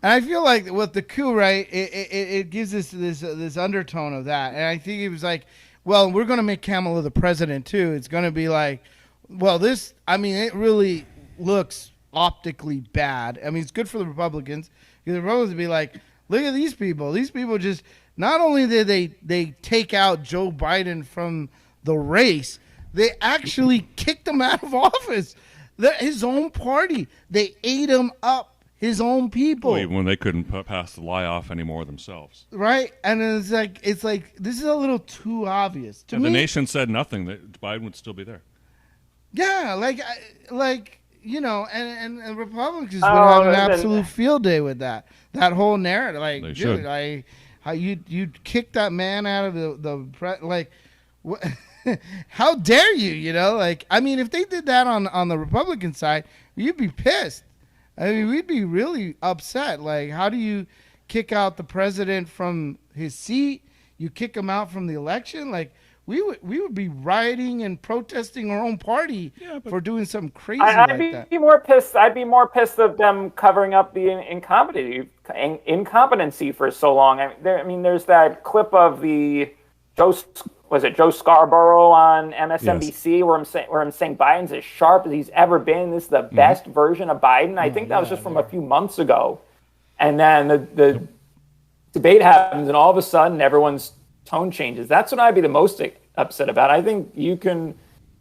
And I feel like with the coup, right, it gives us this undertone of that. And I think it was like, well, we're going to make Kamala the president too. It's going to be like, well, it really looks optically bad. I mean, it's good for the Republicans because the Republicans would be like, look at these people. These people just, not only did they take out Joe Biden from the race, they actually kicked him out of office. His own party, they ate him up. His own people, Well, even when they couldn't pass the lie off anymore themselves. right? And it's like this is a little too obvious to And me. the nation said nothing, that Biden would still be there. Yeah, and Republicans would have an absolute field day with that whole narrative. Like, They dude, should. how you kick that man out of what? How dare you? I mean, if they did that on the Republican side, you'd be pissed. I mean, we'd be really upset. Like, how do you kick out the president from his seat? You kick him out from the election? Like, we would be rioting and protesting our own party for doing something crazy I'd that. be more pissed. I'd be more pissed of them covering up the incompetency for so long. I mean, there's that clip of the Joe Scarborough on MSNBC where I'm saying Biden's as sharp as he's ever been. This is the best version of Biden. I think that was just from a few months ago. And then the debate happens, and all of a sudden everyone's tone changes. That's what I'd be the most upset about. I think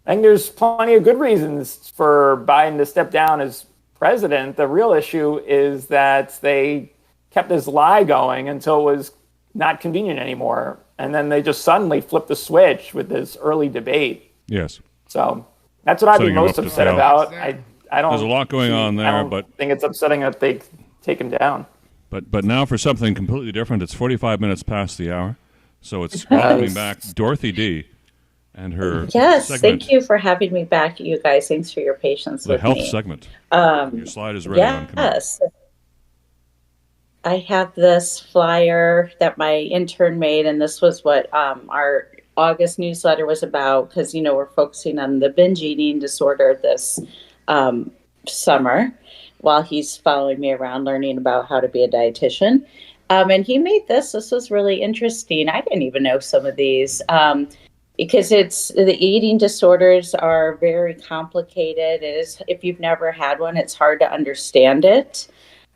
there's plenty of good reasons for Biden to step down as president. The real issue is that they kept this lie going until it was not convenient anymore. And then they just suddenly flipped the switch with this early debate. Yes. So that's what I'd be Setting him most up to upset fail. about. I don't. There's a lot going on there, I don't but think it's upsetting that they take him down. But now for something completely different. It's 45 minutes past the hour, so it's welcoming back Dorothy D. and her Yes, segment, thank you for having me back, you guys. Thanks for your patience the with health me. segment. Your slide is ready. Yes. I have this flyer that my intern made, and this was what our August newsletter was about, because, you know, we're focusing on the binge eating disorder this summer while he's following me around learning about how to be a dietitian. And he made this. This was really interesting. I didn't even know some of these. Because the eating disorders are very complicated. It is, if you've never had one, it's hard to understand it.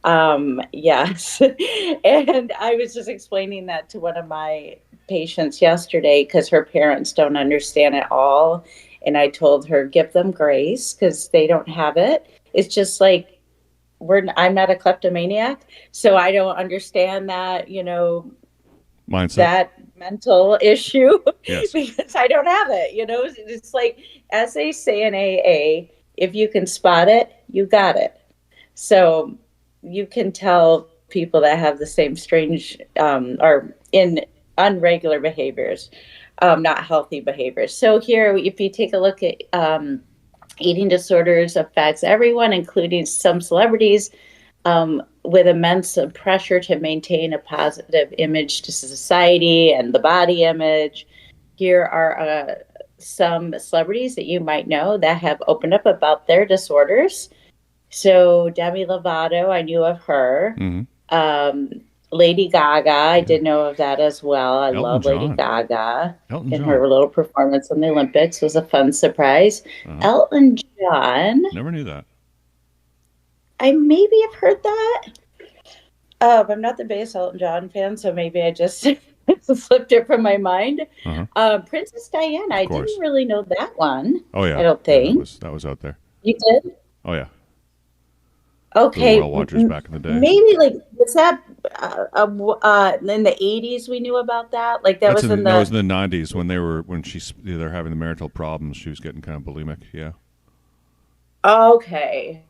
Yes. And I was just explaining that to one of my patients yesterday because her parents don't understand it all. And I told her, give them grace because they don't have it. It's just like, I'm not a kleptomaniac, so I don't understand that, you know, mindset, that mental issue. Yes. Because I don't have it. You know, it's like, as they say in AA, if you can spot it, you got it. So you can tell people that have the same strange or in unregular behaviors, not healthy behaviors. So here, if you take a look at eating disorders affects everyone, including some celebrities, with immense pressure to maintain a positive image to society and the body image. Here are some celebrities that you might know that have opened up about their disorders. So Demi Lovato, I knew of her. Mm-hmm. Lady Gaga, I did know of that as well. I love Lady Gaga. Her little performance in the Olympics was a fun surprise. Elton John. Never knew that. I maybe have heard that. I'm not the biggest Elton John fan, so maybe I just slipped it from my mind. Princess Diana, I didn't really know that one. Oh yeah, I don't think that was out there. You did? Oh yeah. Okay. Royal Watchers back in the day. Maybe like was that in the 80s? We knew about that. Like that was in the 90s when they're having the marital problems. She was getting kind of bulimic. Yeah. Okay.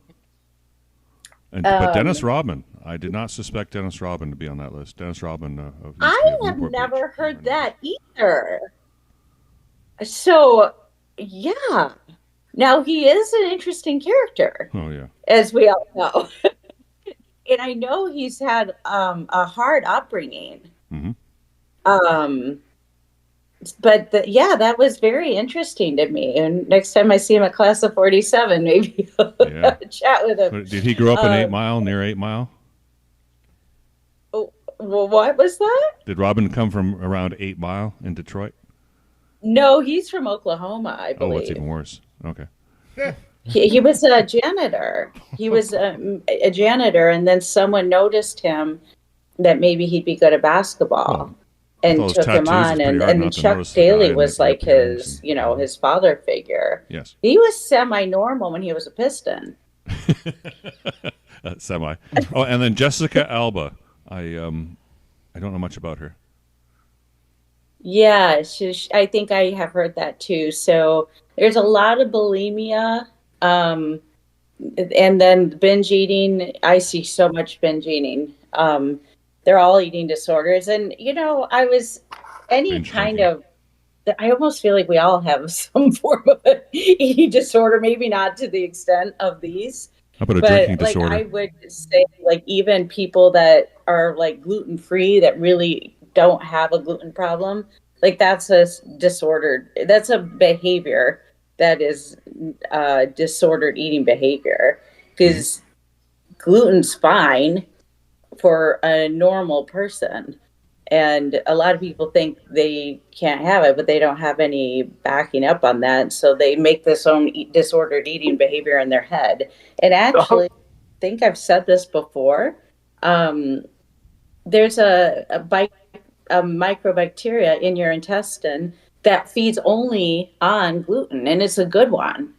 But Dennis Rodman, I did not suspect Dennis Rodman to be on that list. Dennis Rodman. I have never heard that either. So, yeah. Now, he is an interesting character. Oh, yeah. As we all know. And I know he's had a hard upbringing. Mm-hmm. But that was very interesting to me. And next time I see him at Class of 47, maybe I'll have a chat with him. Did he grow up in 8 Mile, near 8 Mile? Oh, well, what was that? Did Robin come from around 8 Mile in Detroit? No, he's from Oklahoma, I believe. Oh, it's even worse. Okay. He was a janitor. He was a janitor, and then someone noticed him that maybe he'd be good at basketball. And took him on, and Chuck Daly was like his, his father figure. Yes, he was semi-normal when he was a Piston. Semi. Oh, and then Jessica Alba. I don't know much about her. Yeah, I think I have heard that too. So there's a lot of bulimia, and then binge eating. I see so much binge eating. They're all eating disorders. And, I almost feel like we all have some form of an eating disorder, maybe not to the extent of these. How about a drinking disorder? I would say, even people that are, gluten-free that really don't have a gluten problem, that's a behavior that is disordered eating behavior. Because gluten's fine for a normal person, and a lot of people think they can't have it, but they don't have any backing up on that, so they make this own disordered eating behavior in their head. And actually, I think I've said this before, there's a microbacteria in your intestine that feeds only on gluten, and it's a good one.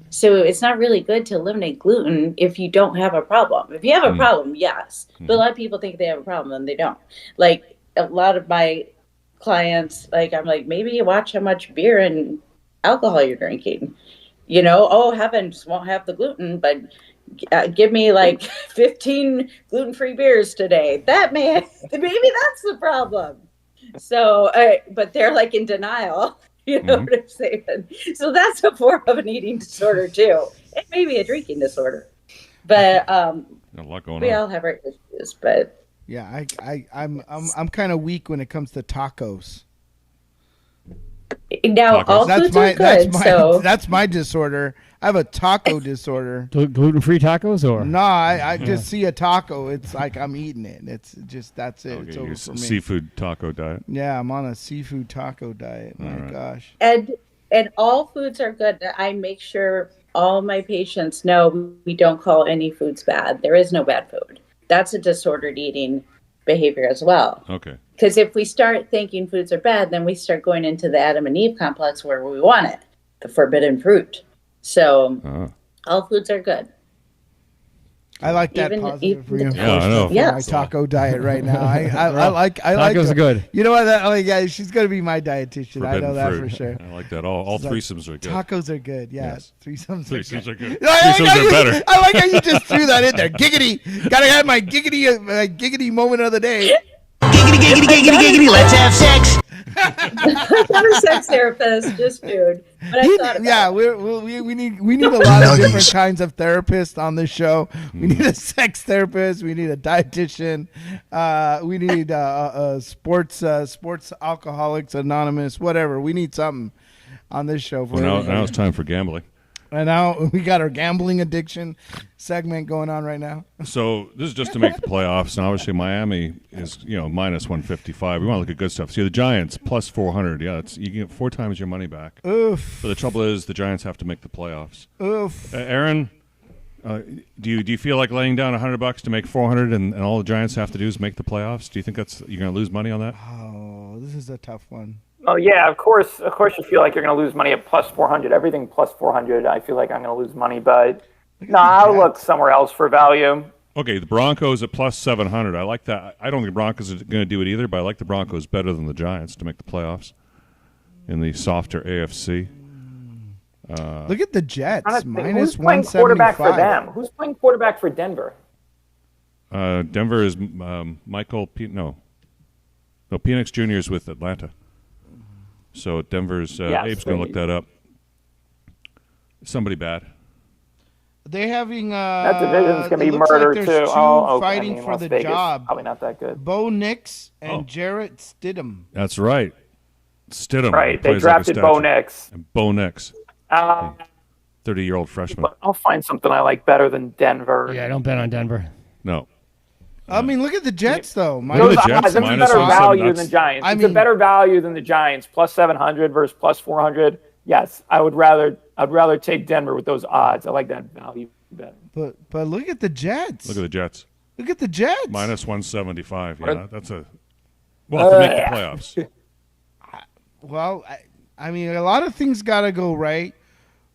So it's not really good to eliminate gluten if you don't have a problem. If you have a problem, yes. But a lot of people think they have a problem and they don't. Like a lot of my clients, like I'm like, maybe you watch how much beer and alcohol you're drinking. You know, oh, heavens, won't have the gluten, but give me like 15 gluten-free beers today. That maybe that's the problem. So, but they're like in denial. You know what I'm saying? So that's a form of an eating disorder too. It may be a drinking disorder, but a lot going we on. all have our issues. But yeah, I'm kind of weak when it comes to tacos. Now all foods are good. That's my disorder. I have a taco disorder. Gluten-free tacos, or no? I just see a taco. It's like I'm eating it. It's just that's it. Okay, it's over for me. Seafood taco diet. Yeah, I'm on a seafood taco diet. My gosh. And all foods are good. I make sure all my patients know we don't call any foods bad. There is no bad food. That's a disordered eating behavior as well. Okay. Because if we start thinking foods are bad, then we start going into the Adam and Eve complex where we want it, the forbidden fruit. So all foods are good. I like that positive reinforcement I know. for my taco diet right now. I like tacos are good. You know what? She's gonna be my dietitian. Forbidden I know that fruit. for sure. I like that. All threesomes are good. Tacos are good. Yeah, Yes. threesomes Threesomes are good. Threesomes are better. I like how you just threw that in there. Giggity. Gotta have my giggity moment of the day. Giggity, let's have sex. I'm not a sex therapist, just food. But I thought about it. We need a lot of different kinds of therapists on this show. We need a sex therapist. We need a dietitian. We need sports alcoholics anonymous. Whatever. We need something on this show. Now it's time for gambling. And now we got our gambling addiction segment going on right now. So this is just to make the playoffs, and obviously Miami is minus 155. We want to look at good stuff. See the Giants plus 400. Yeah, you can get 4 times your money back. Oof. But the trouble is the Giants have to make the playoffs. Oof. Aaron, do you feel like laying down $100 to make 400, and all the Giants have to do is make the playoffs? Do you think you're going to lose money on that? Oh, this is a tough one. Oh yeah, of course you feel like you're going to lose money at plus 400. Everything plus 400, I feel like I'm going to lose money, but no, I'll look somewhere else for value. Okay, the Broncos at plus 700. I like that. I don't think the Broncos are going to do it either, but I like the Broncos better than the Giants to make the playoffs in the softer AFC. Look at the Jets, minus who's playing 175. quarterback for them? Who's playing quarterback for Denver? Denver is Michael Penix Jr. is with Atlanta. So Denver's Abe's going to look that up. Somebody bad. They're having that division's going to be like murder there's too. Two fighting for Las the Vegas, job. Probably not that good. Bo Nix and Jarrett Stidham. That's right. Stidham. Right, they drafted Bo Nix. Bo Nix. 30-year-old freshman. I'll find something I like better than Denver. Yeah, don't bet on Denver. No. I mean, look at the Jets, though. Look at the Jets. It's a better value than the Giants. It's a better value than the Giants. Plus 700 versus plus 400. Yes, I'd rather take Denver with those odds. I like that value better. But look at the Jets. Look at the Jets. Look at the Jets. Minus 175. Yeah, that's to make the playoffs. Well, I mean, a lot of things got to go right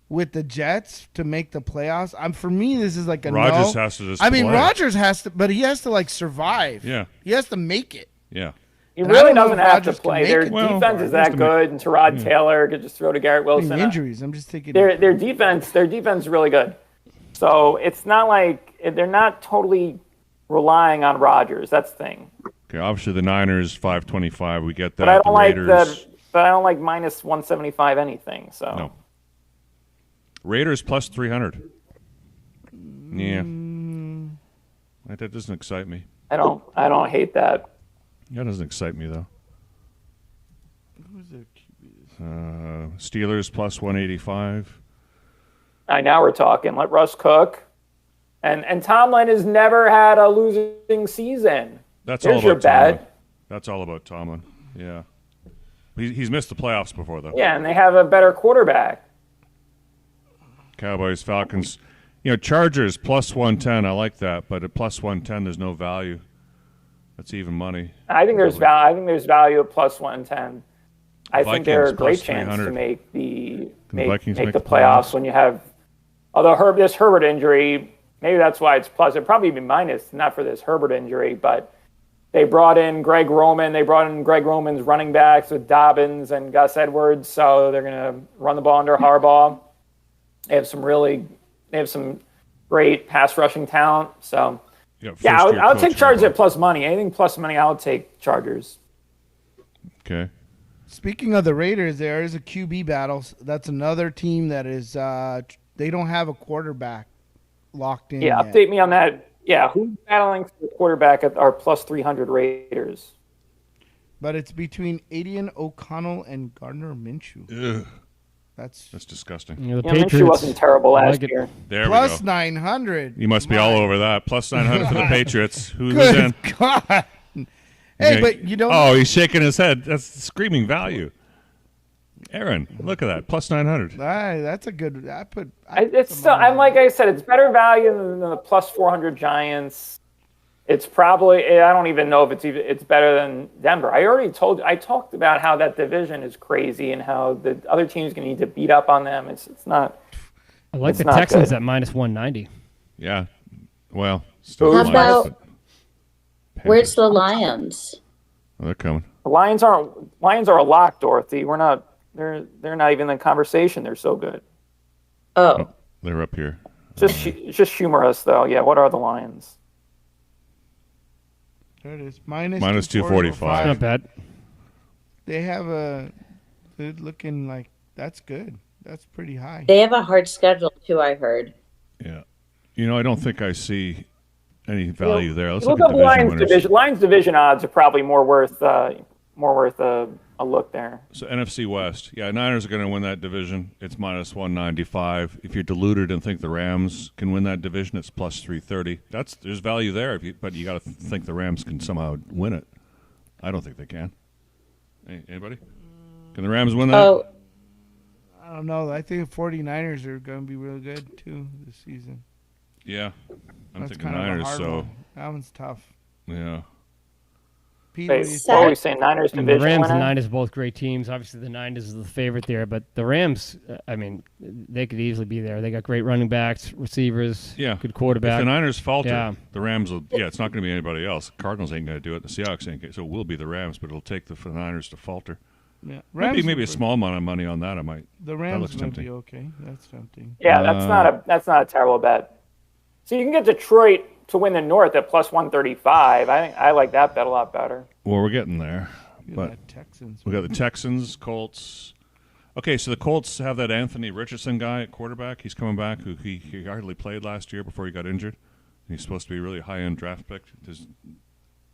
with the Jets to make the playoffs. For me, this is like a Rodgers no. has to just play. Rodgers has to, but he has to like survive. Yeah, he has to make it. Yeah, he really doesn't have to play. Their defense is that good, and Tyrod Taylor could just throw to Garrett Wilson. Injuries. I'm just thinking their defense is really good. So it's not like they're not totally relying on Rodgers. That's the thing. Okay, obviously the Niners 525. We get that. But I don't like Raiders, that. But I don't like minus 175 anything. So no. Raiders plus 300. Yeah, that doesn't excite me. I don't hate that. That doesn't excite me though. Steelers plus 185. Now we're talking. Let Russ cook. And Tomlin has never had a losing season. That's Here's all your about Tomlin. bet. That's all about Tomlin. Yeah. He's missed the playoffs before, though. Yeah, and they have a better quarterback. Cowboys, Falcons. Chargers plus 110. I like that, but at plus 110, there's no value. That's even money. I think there's value. I think there's value at plus 110. I think they're a great chance to make the playoffs when you have Although this Herbert injury, maybe that's why it's plus. It'd probably be minus, not for this Herbert injury, but they brought in Greg Roman. They brought in Greg Roman's running backs with Dobbins and Gus Edwards, so they're going to run the ball under Harbaugh. They have some great pass rushing talent. So, yeah, I'll take Chargers at plus money. Anything plus money, I'll take Chargers. Okay. Speaking of the Raiders, there is a QB battle. That's another team that is they don't have a quarterback locked in. Yeah, yet. Update me on that. Yeah, who's battling for the quarterback at our plus 300 Raiders? But it's between Aidan O'Connell and Gardner Minshew. Ugh. That's disgusting. Minshew wasn't terrible last year. There plus we go. 900. You must be all over that. Plus 900 for the Patriots. Who's Good in? God. Hey, but you don't. Oh, he's shaking his head. That's screaming value. Aaron, look at that. Plus 900. That's a good. I'm like I said, it's better value than the plus 400 Giants. It's probably, I don't even know if it's better than Denver. I talked about how that division is crazy and how the other teams going to need to beat up on them. It's not. I like the Texans at minus 190. Yeah. Well, still. How about where's the Lions? Oh, they're coming. The Lions are a lock, Dorothy. We're not. They're not even in the conversation. They're so good. Oh. They're up here. Just humor us though. Yeah. What are the Lions? There it is. Minus 245. Not bad. They have a good looking like that's good. That's pretty high. They have a hard schedule too, I heard. Yeah. I don't think I see any value there. Let's look look at up division winners. Lions division odds are probably more worth a look there. So NFC West. Yeah, Niners are going to win that division. It's minus 195. If you're deluded and think the Rams can win that division, it's plus 330. There's value there, but you got to think the Rams can somehow win it. I don't think they can. Anybody? Can the Rams win that? Oh. I don't know. I think the 49ers are going to be real good too this season. Yeah. I'm That's thinking kind of a Niners, hard so one. That one's tough. Yeah. What are we saying? Niners division The Rams winner? and Niners are both great teams. Obviously, the Niners is the favorite there, but the Rams, they could easily be there. They got great running backs, receivers, good quarterback. If the Niners falter, the Rams will. Yeah, it's not going to be anybody else. Cardinals ain't going to do it. The Seahawks ain't going to. So it will be the Rams, but it'll take for the Niners to falter. Yeah, maybe a small amount of money on that. I might. The Rams looks might tempting. be okay. That's tempting. Yeah, that's not a terrible bet. So you can get Detroit to win the North at plus 135. I like that bet a lot better. Well, we're getting there. But Texans. We got the Texans, Colts. Okay, so the Colts have that Anthony Richardson guy at quarterback. He's coming back, who he hardly played last year before he got injured. He's supposed to be a really high-end draft pick. Does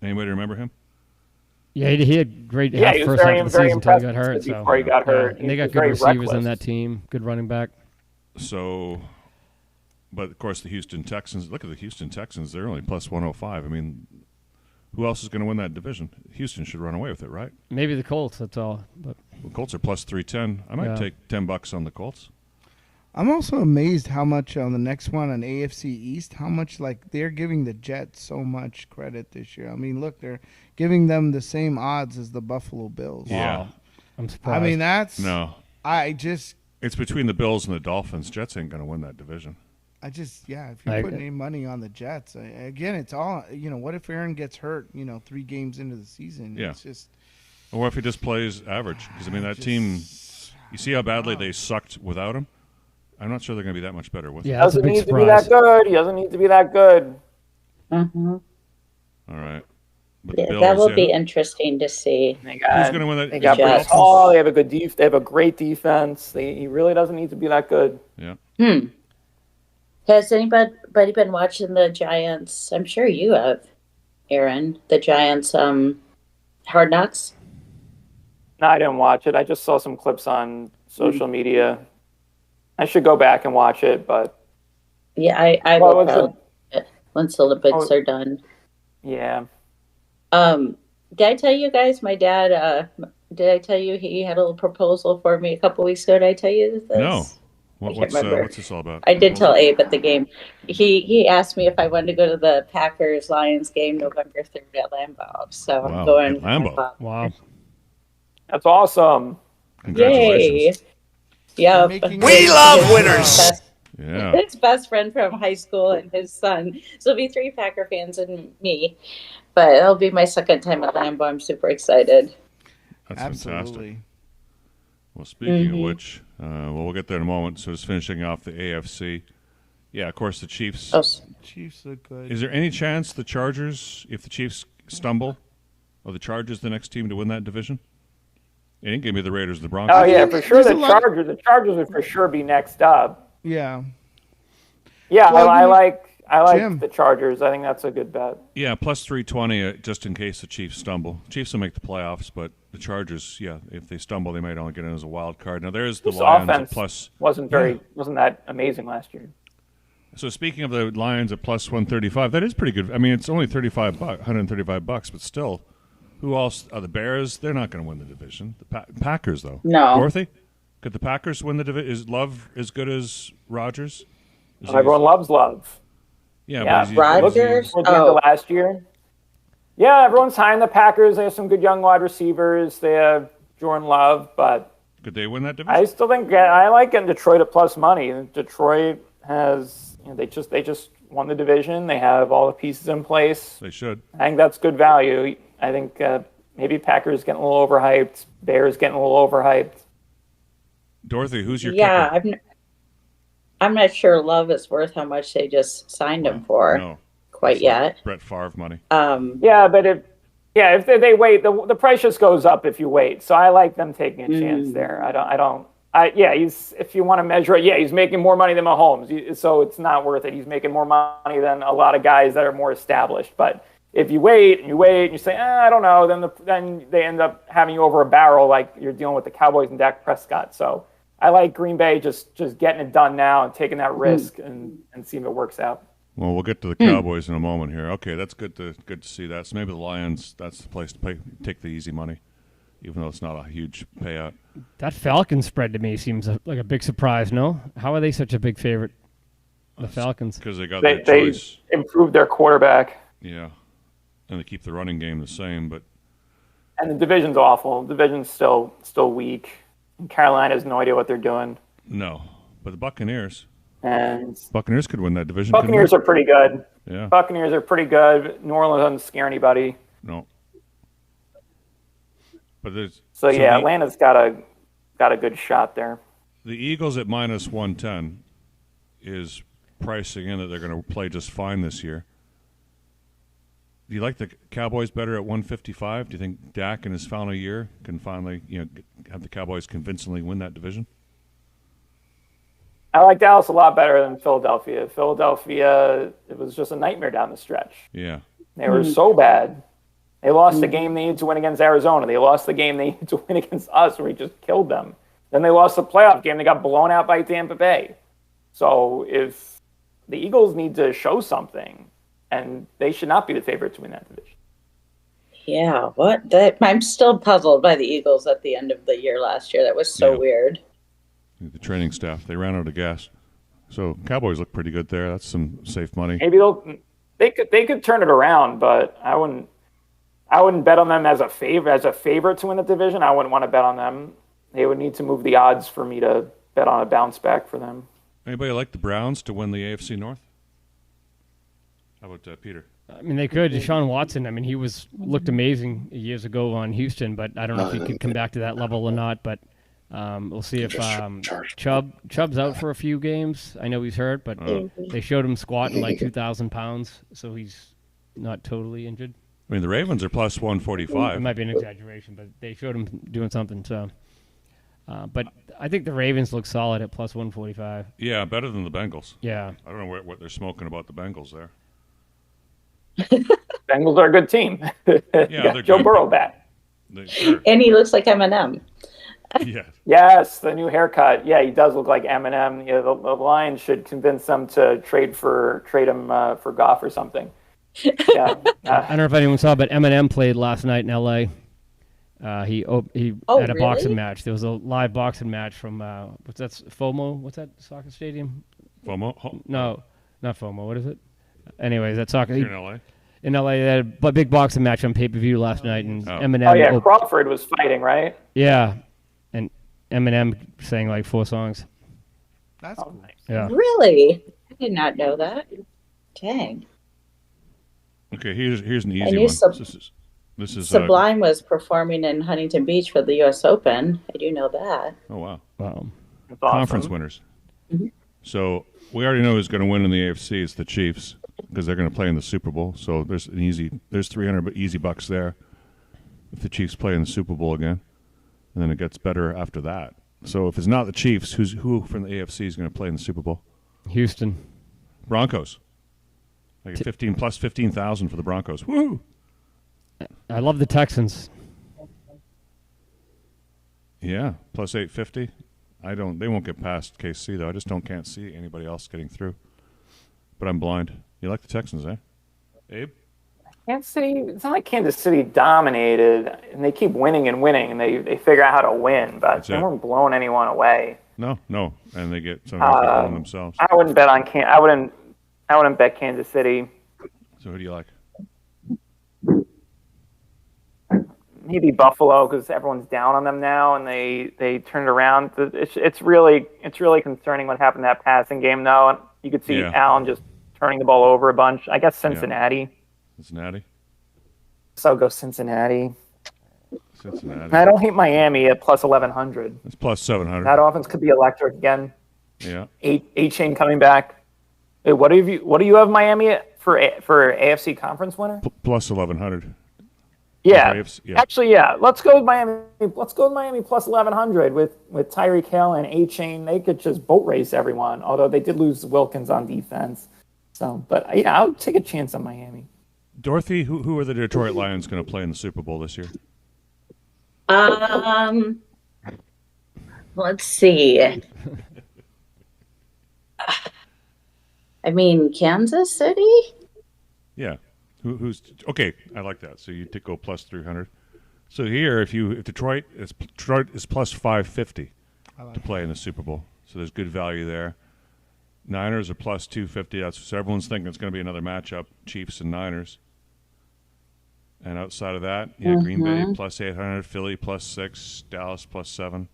anybody remember him? Yeah, he had great he was first half of the season until he got impressive hurt. before he got hurt. And they He got was good very receivers reckless. on that team, good running back. So, but of course the Houston Texans, look at the Houston Texans, they're only plus 105. I mean, who else is going to win that division? Houston should run away with it, right? Maybe the Colts, that's all. But the Colts are plus 310. I might take $10 on the Colts. I'm also amazed how much on the next one on AFC East, how much like they're giving the Jets so much credit this year. I mean, look, they're giving them the same odds as the Buffalo Bills. Yeah. Wow. I'm surprised. I mean, that's no. It's between the Bills and the Dolphins. Jets ain't going to win that division. If you're putting any money on the Jets, again, it's all, what if Aaron gets hurt, 3 games into the season? Yeah. It's just. Or if he just plays average. Because, I mean, that team, you see how badly they sucked without him? I'm not sure they're going to be that much better with him. He doesn't need to be that good. He doesn't need to be that good. Mm-hmm. All right. Yeah, that will be interesting to see. Who's going to win that? They got Brees Hall. They have a good They have a great defense. He really doesn't need to be that good. Yeah. Has anybody been watching the Giants? I'm sure you have, Aaron. The Giants, Hard Knocks. No, I didn't watch it. I just saw some clips on social media. I should go back and watch it, but yeah, I will probably once the Olympics are done. Yeah. Did I tell you guys my dad? Did I tell you he had a little proposal for me a couple weeks ago? Did I tell you this? No. What's this all about? I did tell Abe at the game. He asked me if I wanted to go to the Packers Lions game November 3rd at Lambeau. So I'm going. At Lambeau. Wow. That's awesome. Congratulations. Yay. Yeah. We love winners. Yeah. His best friend from high school and his son. So it'll be 3 Packer fans and me. But it'll be my second time at Lambeau. I'm super excited. That's Absolutely. fantastic. Well, speaking of which, we'll get there in a moment. So just finishing off the AFC. Yeah, of course, the Chiefs. Chiefs look good. Is there any chance the Chargers, if the Chiefs stumble, are the Chargers the next team to win that division? It ain't going to be the Raiders, the Broncos. Oh, yeah, for sure the Chargers would for sure be next up. Yeah. Yeah, Well, I like Jim. the Chargers. I think that's a good bet. Yeah, plus 320 just in case the Chiefs stumble. Chiefs will make the playoffs, but the Chargers, yeah, if they stumble, they might only get in as a wild card. Now, there's the This Lions offense at plus. wasn't that amazing last year. So speaking of the Lions at plus 135, that is pretty good. I mean, it's only $135, but still, who else? The Bears, they're not going to win the division. The Packers, though. No. Dorothy, could the Packers win the division? Is Love as good as Rodgers? Everyone loves Love. Yeah, Rodgers. Towards the end of last year. Yeah, everyone's high on the Packers. They have some good young wide receivers. They have Jordan Love, but could they win that division? I still think I like getting Detroit at plus money. Detroit has they just won the division. They have all the pieces in place. They should. I think that's good value. I think maybe Packers getting a little overhyped. Bears getting a little overhyped. Dorothy, who's your kicker? Yeah, I'm not sure Love is worth how much they just signed him for. No, quite yet. Brett Favre money. Yeah, but if they wait, the price just goes up if you wait. So I like them taking a chance there. If you want to measure it, he's making more money than Mahomes, so it's not worth it. He's making more money than a lot of guys that are more established. But if you wait and you say, I don't know, then they end up having you over a barrel like you're dealing with the Cowboys and Dak Prescott. So I like Green Bay just getting it done now and taking that risk and seeing if it works out. Well, we'll get to the Cowboys in a moment here. Okay, that's good to see that. So maybe the Lions, that's the place to take the easy money, even though it's not a huge payout. That Falcons spread to me seems like a big surprise, no? How are they such a big favorite, the Falcons? Because they got their choice. They improved their quarterback. Yeah, and they keep the running game the same. And the division's awful. The division's still weak. And Carolina has no idea what they're doing. No, but the Buccaneers. And Buccaneers could win that division. Buccaneers are pretty good. Yeah. Buccaneers are pretty good. New Orleans doesn't scare anybody. No. But Atlanta's got a good shot there. The Eagles at minus 110 is pricing in that they're going to play just fine this year. Do you like the Cowboys better at 155? Do you think Dak in his final year can finally, have the Cowboys convincingly win that division? I like Dallas a lot better than Philadelphia. Philadelphia, it was just a nightmare down the stretch. Yeah. They were so bad. They lost the game they needed to win against Arizona. They lost the game they needed to win against us, where we just killed them. Then they lost the playoff game. They got blown out by Tampa Bay. So if the Eagles need to show something, and they should not be the favorite to win that division. Yeah, I'm still puzzled by the Eagles at the end of the year last year. That was so weird. The training staff, they ran out of gas. So Cowboys look pretty good there. That's some safe money. Maybe they could turn it around, but I wouldn't bet on them as a favorite to win the division. I wouldn't want to bet on them. They would need to move the odds for me to bet on a bounce back for them. Anybody like the Browns to win the AFC North? How about Peter? I mean, they could. Deshaun Watson, I mean, he looked amazing years ago on Houston, but I don't know if he could come back to that level or not. But we'll see if Chubb's out for a few games. I know he's hurt, but they showed him squatting like 2,000 pounds, so he's not totally injured. I mean, the Ravens are plus 145. It might be an exaggeration, but they showed him doing something. So, but I think the Ravens look solid at plus 145. Yeah, better than the Bengals. Yeah. I don't know what they're smoking about the Bengals there. Bengals are a good team. Yeah, they're Joe good. Burrow back. Sure. And he looks like Eminem. Yeah. Yes, the new haircut. Yeah, he does look like Eminem. Yeah, the Lions should convince them to trade him for Goff or something. Yeah. I don't know if anyone saw, but Eminem played last night in L.A. He had a boxing match. There was a live boxing match from what's that? FOMO? What's that soccer stadium? FOMO? No, not FOMO. What is it? Anyways, that soccer. Here in L.A. In LA, they had a big boxing match on pay-per-view last night, and Eminem. Oh yeah, Crawford was fighting, right? Yeah, and Eminem sang like 4 songs. That's cool. Nice. Yeah. Really? I did not know that. Dang. Okay, here's an I easy knew one. This is Sublime was performing in Huntington Beach for the U.S. Open. I do know that. oh wow. That's awesome. Conference winners. So we already know who's going to win in the AFC. It's the Chiefs because they're going to play in the Super Bowl. So there's 300 easy bucks there if the Chiefs play in the Super Bowl again, and then it gets better after that. So if it's not the Chiefs, who from the AFC is going to play in the Super Bowl? Houston. Broncos. I get 15,000 for the Broncos. Woo! I love the Texans. Yeah, plus 850. They won't get past KC though. I just can't see anybody else getting through. But I'm blind. You like the Texans, eh? Abe? Kansas City, it's not like Kansas City dominated, and they keep winning and winning, and they figure out how to win, but they weren't blowing anyone away. No, and they get sometimes they own themselves. I wouldn't bet on I wouldn't bet Kansas City. So who do you like? Maybe Buffalo because everyone's down on them now, and they turned it around. It's really concerning what happened in that passing game, though. And you could see Allen just turning the ball over a bunch. I guess Cincinnati. Cincinnati. So go Cincinnati. I don't hate Miami at plus 1,100. It's plus 700. That offense could be electric again. Yeah. A-Chain coming back. Hey, what do you have Miami at for AFC conference winner? Plus 1,100. Yeah. Actually, yeah. Let's go with Miami. Let's go with Miami plus 1,100 with Tyreek Hill and A-Chain. They could just boat race everyone. Although they did lose Wilkins on defense. So, but yeah, I'll take a chance on Miami. Dorothy, who are the Detroit Lions going to play in the Super Bowl this year? Let's see. I mean, Kansas City? Yeah. Who's okay? I like that. So you did go plus 300. So here, if Detroit is plus 550 to play in the Super Bowl. So there's good value there. Niners are plus 250. So everyone's thinking it's going to be another matchup: Chiefs and Niners. And outside of that, Green Bay plus 800, Philly plus 6, Dallas plus 7.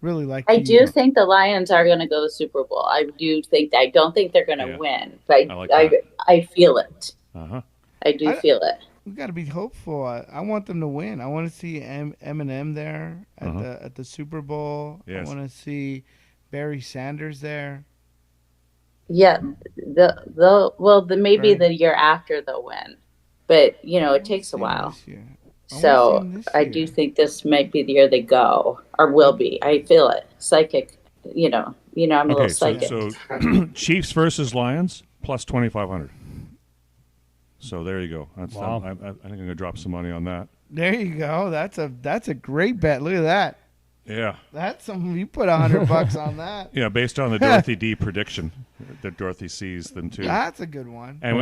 Really like. I do think the Lions are going to go to the Super Bowl. I don't think they're going to win, but I feel it. I do feel it. We got to be hopeful. I want them to win. I want to see Eminem there at the Super Bowl. Yes. I want to see Barry Sanders there. Yeah, maybe the year after they'll win, but it takes a while. So I do think this might be the year they go, or will be. I feel it. Psychic, I'm a little psychic. So Chiefs versus Lions plus 2,500. So there you go. Wow. I think I'm going to drop some money on that. There you go. That's a great bet. Look at that. Yeah. That's something you put $100 on that. Yeah, based on the Dorothy D prediction that Dorothy sees them too. That's a good one. And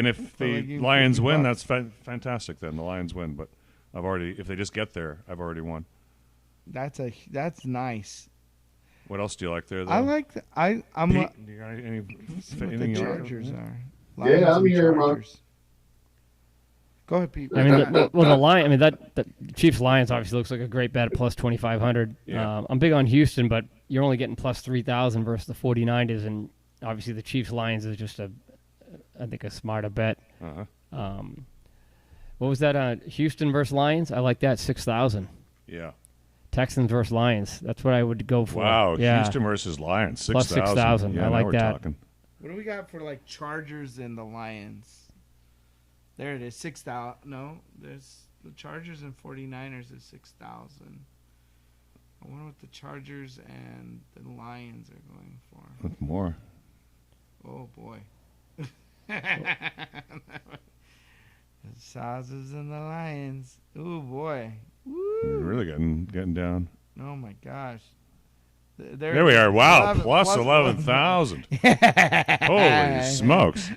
if the Lions win, that's fantastic. Then the Lions win, but if they just get there, I've already won. That's nice. What else do you like there? Though? I like I'm. Pete, you got anything the Chargers are. Yeah, I'm here, Mark. Go ahead, Pete. I mean, the Chiefs Lions obviously looks like a great bet at plus 2,500. Yeah. I'm big on Houston, but you're only getting plus 3,000 versus the 49ers, and obviously the Chiefs Lions is just I think a smarter bet. What was that? Houston versus Lions. I like that 6,000. Yeah. Texans versus Lions. That's what I would go for. Wow, yeah. Houston versus Lions, 6,000. Plus 6,000. Yeah, I like that. Talking. What do we got for Chargers and the Lions? There it is, 6,000. No, there's the Chargers and 49ers is 6,000. I wonder what the Chargers and the Lions are going for. With more. Oh boy. The Sauces and the Lions. Oh boy. Woo. You're really getting down. Oh my gosh. There we are. Wow, plus 11,000. Holy smokes.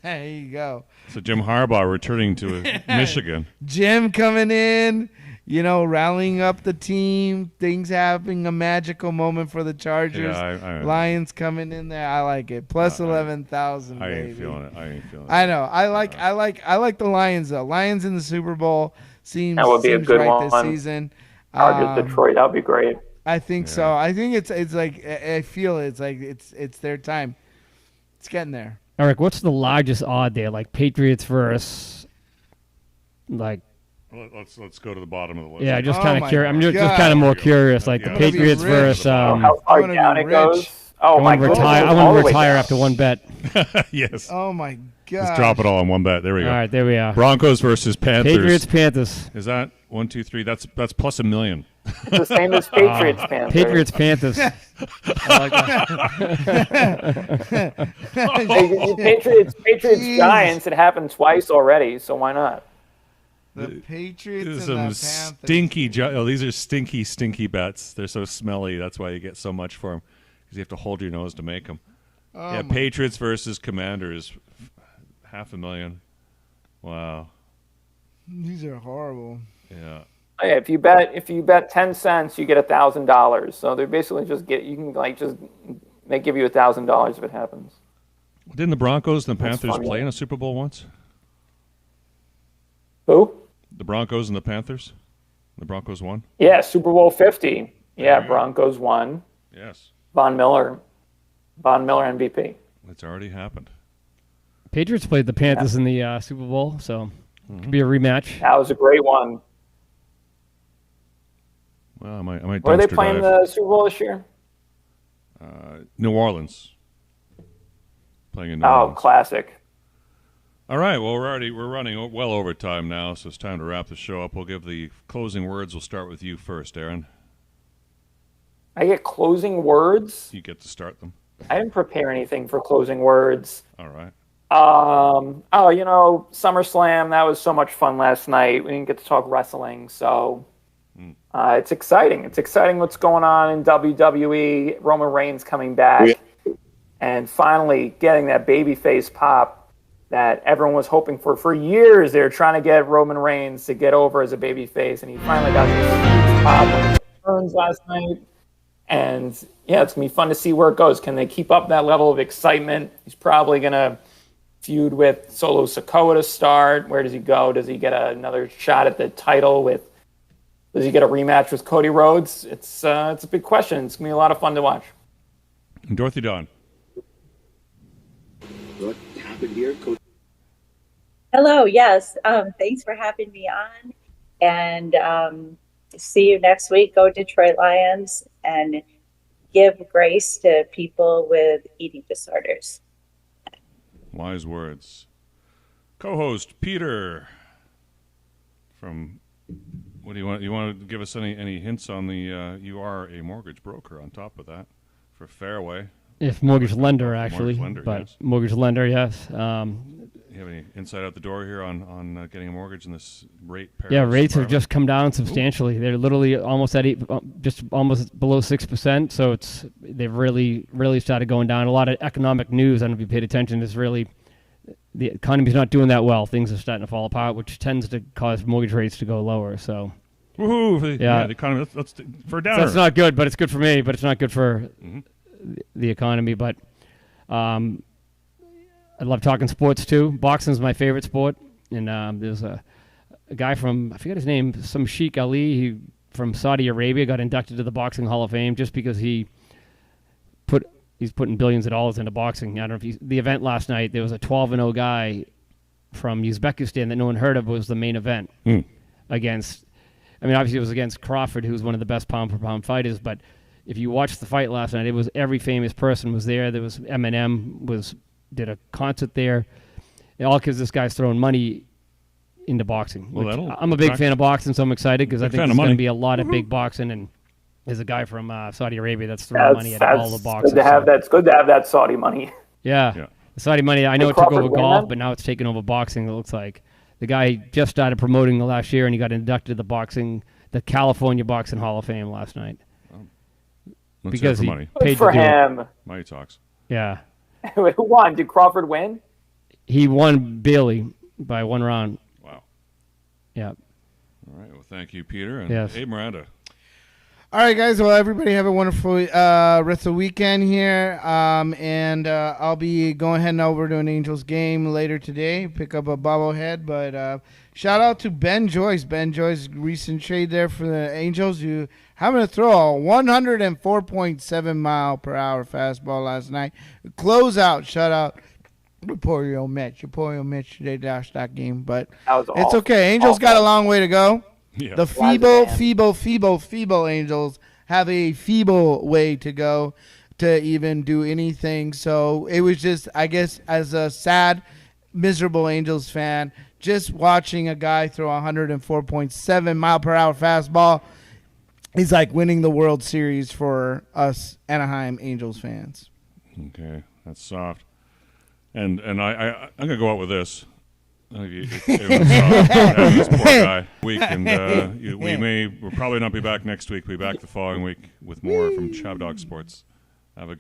There you go. So Jim Harbaugh returning to Michigan. Jim coming in, rallying up the team. Things having a magical moment for the Chargers. Yeah, Lions coming in there. I like it. Plus 11,000, baby. I ain't feeling it. I know. I like the Lions though. Lions in the Super Bowl seems that would be a good right one this season. Chargers Detroit. That would be great. I think so. I think it's like I feel it's like it's their time. It's getting there. Eric, what's the largest odd there? Like Patriots versus, like. Let's go to the bottom of the list. Yeah, just kind of curious. I'm just God. kind of more curious. Like the Patriots versus. how far down it goes. Oh I my want to God. retire. I want to retire after one bet. Yes. Oh my God. Let's drop it all on one bet. There we go. All right, there we are. Broncos versus Panthers. Patriots, Panthers. Is that 1, 2, 3? That's plus $1 million. It's the same as Patriots Panthers. Patriots, Panthers. I like that. Patriots Giants. It happened twice already, so why not? The Patriots and Some the Panthers. stinky. These are stinky bets. They're so smelly. That's why you get so much for them, because you have to hold your nose to make them. Oh my- Patriots versus Commanders, $500,000. Wow. These are horrible. Yeah. Oh, yeah, if you bet 10 cents, you get $1,000. So they're basically they give you $1,000 if it happens. Didn't the Broncos and the That's Panthers funny. play in a Super Bowl once? Who? The Broncos and the Panthers? The Broncos won? Yeah, Super Bowl 50. Yeah, Broncos won. Yes. Von Miller MVP. It's already happened. Patriots played the Panthers in the Super Bowl, so it could be a rematch. That was a great one. Well, I might Where are they dumpster playing dive. the Super Bowl this year? New Orleans. Playing in New Oh, Orleans. classic. All right. Well, we're running well over time now, so it's time to wrap the show up. We'll give the closing words. We'll start with you first, Aaron. I get closing words. You get to start them. I didn't prepare anything for closing words. All right. SummerSlam, that was so much fun last night. We didn't get to talk wrestling, so it's exciting. It's exciting what's going on in WWE. Roman Reigns coming back and finally getting that babyface pop that everyone was hoping for years. They were trying to get Roman Reigns to get over as a babyface, and he finally got this huge pop when he turns last night. And yeah, it's going to be fun to see where it goes. Can they keep up that level of excitement? He's probably going to feud with Solo Sikoa to start. Where does he go? Does he get another shot at the title does he get a rematch with Cody Rhodes? It's a big question. It's going to be a lot of fun to watch. And Dorothy Dawn. What happened here, Coach? Hello, yes. Thanks for having me on. And see you next week. Go Detroit Lions and give grace to people with eating disorders. Wise words. Co-host Peter. What do you want? You want to give us any hints on the? You are a mortgage broker. On top of that, for Fairway. If mortgage lender, actually. Mortgage lender, but yes. mortgage lender, yes. You have any insight out the door here on getting a mortgage in this rate? Yeah, rates have just come down substantially. They're literally almost at just almost below 6%. So they've really started going down. A lot of economic news, I don't know if you paid attention, is really the economy's not doing that well. Things are starting to fall apart, which tends to cause mortgage rates to go lower. So, woohoo! The economy. That's for a downer. So it's not good, but it's good for me. But it's not good for the economy. But I love talking sports too. Boxing is my favorite sport, and there's a guy from, I forget his name, some Sheikh Ali from Saudi Arabia got inducted to the Boxing Hall of Fame just because he's putting billions of dollars into boxing. I don't know if the event last night, there was a 12-0 guy from Uzbekistan that no one heard of, was the main event against, obviously it was against Crawford, who's one of the best pound-for-pound fighters, but if you watched the fight last night, it was every famous person was there. There was Eminem did a concert there. All because this guy's throwing money into boxing. Well, I'm a big fan of boxing, so I'm excited because I think there's going to be a lot of big Mm-hmm. boxing, and there's a guy from Saudi Arabia that's throwing money at all the boxers. It's good to have that Saudi money. Yeah. The Saudi money, I know it took Crawford over win golf, then? but now it's taken over boxing, it looks like. The guy just started promoting the last year, and he got inducted to the California Boxing Hall of Fame last night. Let's because hear he for money. paid Good for to do him. it. Money talks. Yeah. Who won? Did Crawford win? He won barely by one round. Wow. Yeah. All right. Well, thank you, Peter. And Yes. hey, Miranda. All right, guys. Well, everybody have a wonderful rest of the weekend here. And I'll be going heading over to an Angels game later today, pick up a bobblehead. But shout out to Ben Joyce. Ben Joyce, recent trade there for the Angels. You having to throw a 104.7 mile per hour fastball last night. Closeout, shutout. Emporio Mitch, they dashed that game. But it's okay. Angels got a long way to go. Yeah. The feeble Angels have a feeble way to go to even do anything. So it was just, I guess, as a sad, miserable Angels fan, just watching a guy throw 104.7 mile per hour fastball is like winning the World Series for us Anaheim Angels fans. Okay, that's soft. And I'm gonna go out with this. This poor guy. We'll probably not be back next week. We'll be back the following week with more from ChabDog Sports. Have a good one.